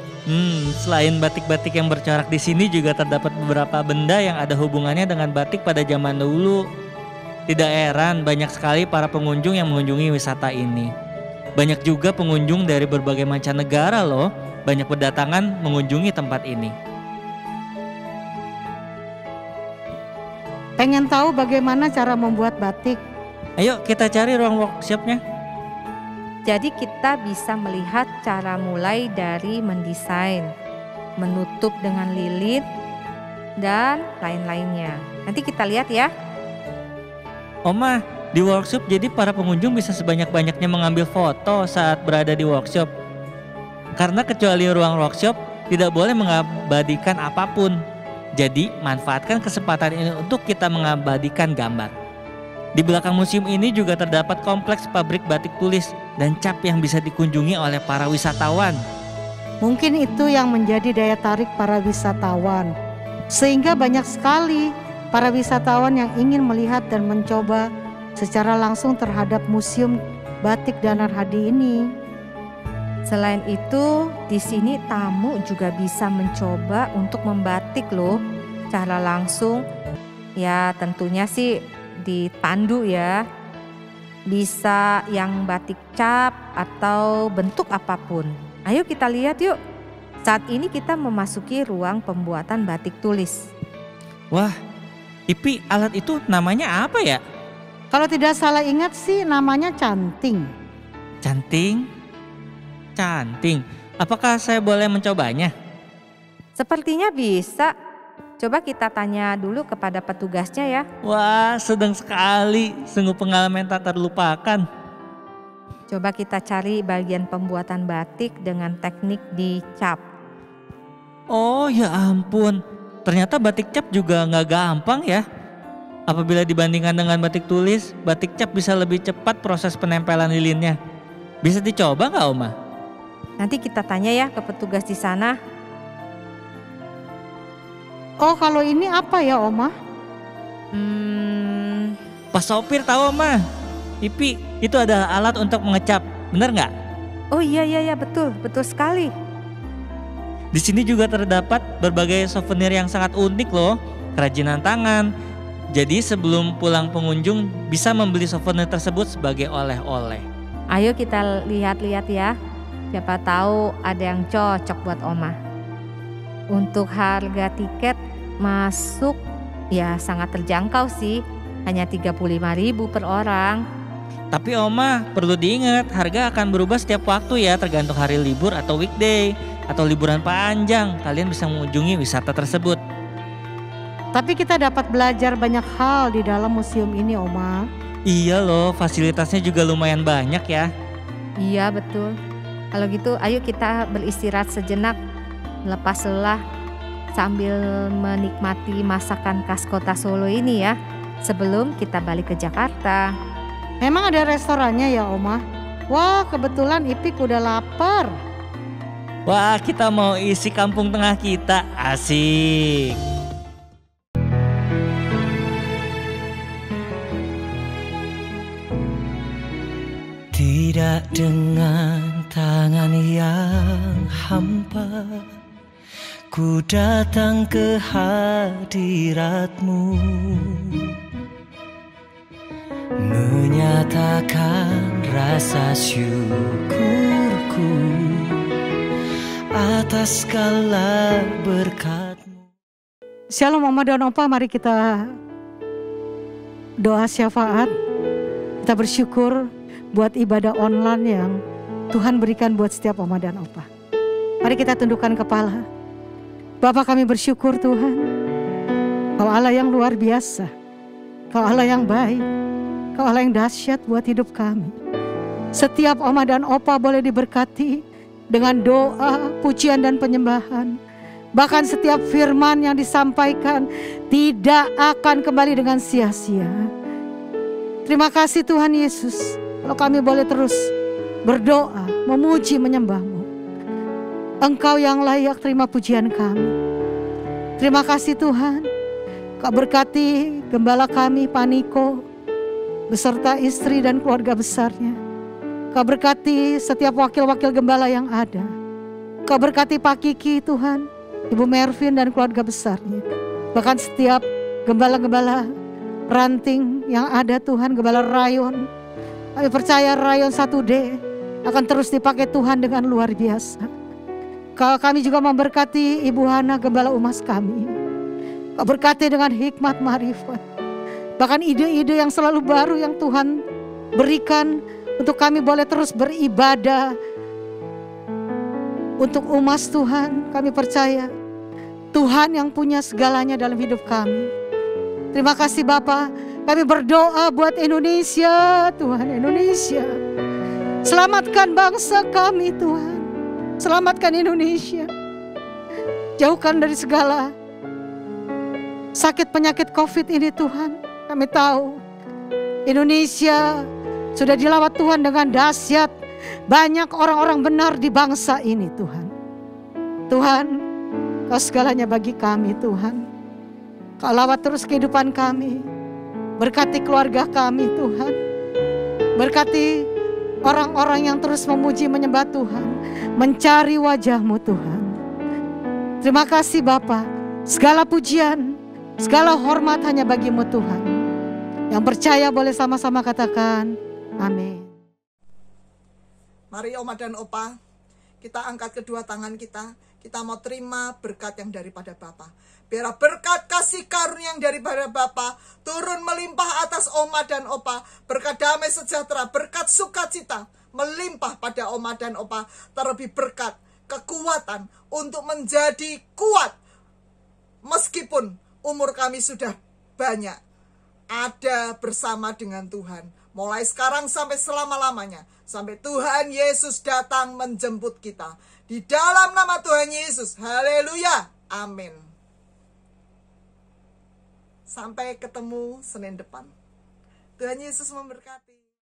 Selain batik-batik yang bercorak di sini juga terdapat beberapa benda yang ada hubungannya dengan batik pada zaman dulu. Tidak heran banyak sekali para pengunjung yang mengunjungi wisata ini. Banyak juga pengunjung dari berbagai mancanegara loh, banyak berdatangan mengunjungi tempat ini. Pengen tahu bagaimana cara membuat batik? Ayo kita cari ruang workshopnya. Jadi kita bisa melihat cara mulai dari mendesain, menutup dengan lilin, dan lain-lainnya. Nanti kita lihat ya. Oma, di workshop jadi para pengunjung bisa sebanyak-banyaknya mengambil foto saat berada di workshop. Karena kecuali ruang workshop tidak boleh mengabadikan apapun. Jadi manfaatkan kesempatan ini untuk kita mengabadikan gambar. Di belakang museum ini juga terdapat kompleks pabrik batik tulis dan cap yang bisa dikunjungi oleh para wisatawan. Mungkin itu yang menjadi daya tarik para wisatawan. Sehingga banyak sekali para wisatawan yang ingin melihat dan mencoba secara langsung terhadap Museum Batik Danar Hadi ini. Selain itu, di sini tamu juga bisa mencoba untuk membatik loh, secara langsung. Ya, tentunya sih dipandu ya. Bisa yang batik cap atau bentuk apapun. Ayo kita lihat yuk. Saat ini kita memasuki ruang pembuatan batik tulis. Wah, Ipi, alat itu namanya apa ya? Kalau tidak salah ingat sih namanya canting. Canting? Apakah saya boleh mencobanya? Sepertinya bisa. Coba kita tanya dulu kepada petugasnya ya. Wah, sedang sekali. Sungguh pengalaman tak terlupakan. Coba kita cari bagian pembuatan batik dengan teknik dicap. Oh ya ampun, ternyata batik cap juga nggak gampang ya. Apabila dibandingkan dengan batik tulis, batik cap bisa lebih cepat proses penempelan lilinnya. Bisa dicoba nggak Oma? Nanti kita tanya ya ke petugas di sana. Oh, kalau ini apa ya Oma? Pak Sopir tahu Oma. Ipi, itu adalah alat untuk mengecap, benar nggak? Oh iya betul sekali. Di sini juga terdapat berbagai souvenir yang sangat unik loh, kerajinan tangan. Jadi sebelum pulang pengunjung bisa membeli souvenir tersebut sebagai oleh-oleh. Ayo kita lihat-lihat ya. Siapa tahu ada yang cocok buat Oma. Untuk harga tiket masuk ya sangat terjangkau sih. Hanya 35.000 per orang. Tapi Oma perlu diingat harga akan berubah setiap waktu ya, tergantung hari libur atau weekday atau liburan panjang. Kalian bisa mengunjungi wisata tersebut. Tapi kita dapat belajar banyak hal di dalam museum ini Oma. Iya loh, fasilitasnya juga lumayan banyak ya. Iya betul. Kalau gitu ayo kita beristirahat sejenak, lepas lelah sambil menikmati masakan khas kota Solo ini ya, sebelum kita balik ke Jakarta. Memang ada restorannya ya Oma? Wah, kebetulan Ipik udah lapar. Wah, kita mau isi kampung tengah kita, asik. Tidak dengan tangan yang hampa, ku datang ke hadirat-Mu, menyatakan rasa syukurku atas segala berkat-Mu. Shalom Oma dan Opa, mari kita doa syafaat. Kita bersyukur buat ibadah online yang Tuhan berikan buat setiap Oma dan Opa. Mari kita tundukkan kepala. Bapa, kami bersyukur Tuhan, Kau Allah yang luar biasa, Kau Allah yang baik, Kau Allah yang dahsyat buat hidup kami. Setiap Oma dan Opa boleh diberkati dengan doa, pujian dan penyembahan. Bahkan setiap firman yang disampaikan tidak akan kembali dengan sia-sia. Terima kasih Tuhan Yesus, kalau kami boleh terus berdoa, memuji, menyembah-Mu. Engkau yang layak terima pujian kami. Terima kasih Tuhan, Kau berkati gembala kami Pak Niko beserta istri dan keluarga besarnya. Kau berkati setiap wakil-wakil gembala yang ada. Kau berkati Pak Kiki Tuhan, Ibu Mervin dan keluarga besarnya. Bahkan setiap gembala-gembala ranting yang ada Tuhan, gembala rayon. Kami percaya rayon 1D akan terus dipakai Tuhan dengan luar biasa. Kami juga memberkati Ibu Hana gembala umas kami. Kau berkati dengan hikmat marifat. Bahkan ide-ide yang selalu baru yang Tuhan berikan untuk kami boleh terus beribadah untuk umas Tuhan. Kami percaya Tuhan yang punya segalanya dalam hidup kami. Terima kasih Bapa. Kami berdoa buat Indonesia Tuhan, Indonesia. Selamatkan bangsa kami Tuhan. Selamatkan Indonesia. Jauhkan dari segala sakit penyakit COVID ini Tuhan. Kami tahu Indonesia sudah dilawat Tuhan dengan dahsyat. Banyak orang-orang benar di bangsa ini Tuhan. Tuhan, Kau segalanya bagi kami Tuhan. Kau lawat terus kehidupan kami. Berkati keluarga kami Tuhan. Berkati orang-orang yang terus memuji menyembah Tuhan. Mencari wajah-Mu Tuhan. Terima kasih Bapa. Segala pujian, segala hormat hanya bagi-Mu Tuhan. Yang percaya boleh sama-sama katakan amin. Mari Oma dan Opa, kita angkat kedua tangan kita. Kita mau terima berkat yang daripada Bapa. Biar berkat kasih karunia yang daripada Bapa turun melimpah atas Oma dan Opa. Berkat damai sejahtera, berkat sukacita melimpah pada Oma dan Opa. Terlebih berkat kekuatan untuk menjadi kuat. Meskipun umur kami sudah banyak, ada bersama dengan Tuhan. Mulai sekarang sampai selama-lamanya. Sampai Tuhan Yesus datang menjemput kita. Di dalam nama Tuhan Yesus. Haleluya. Amin. Sampai ketemu Senin depan. Tuhan Yesus memberkati.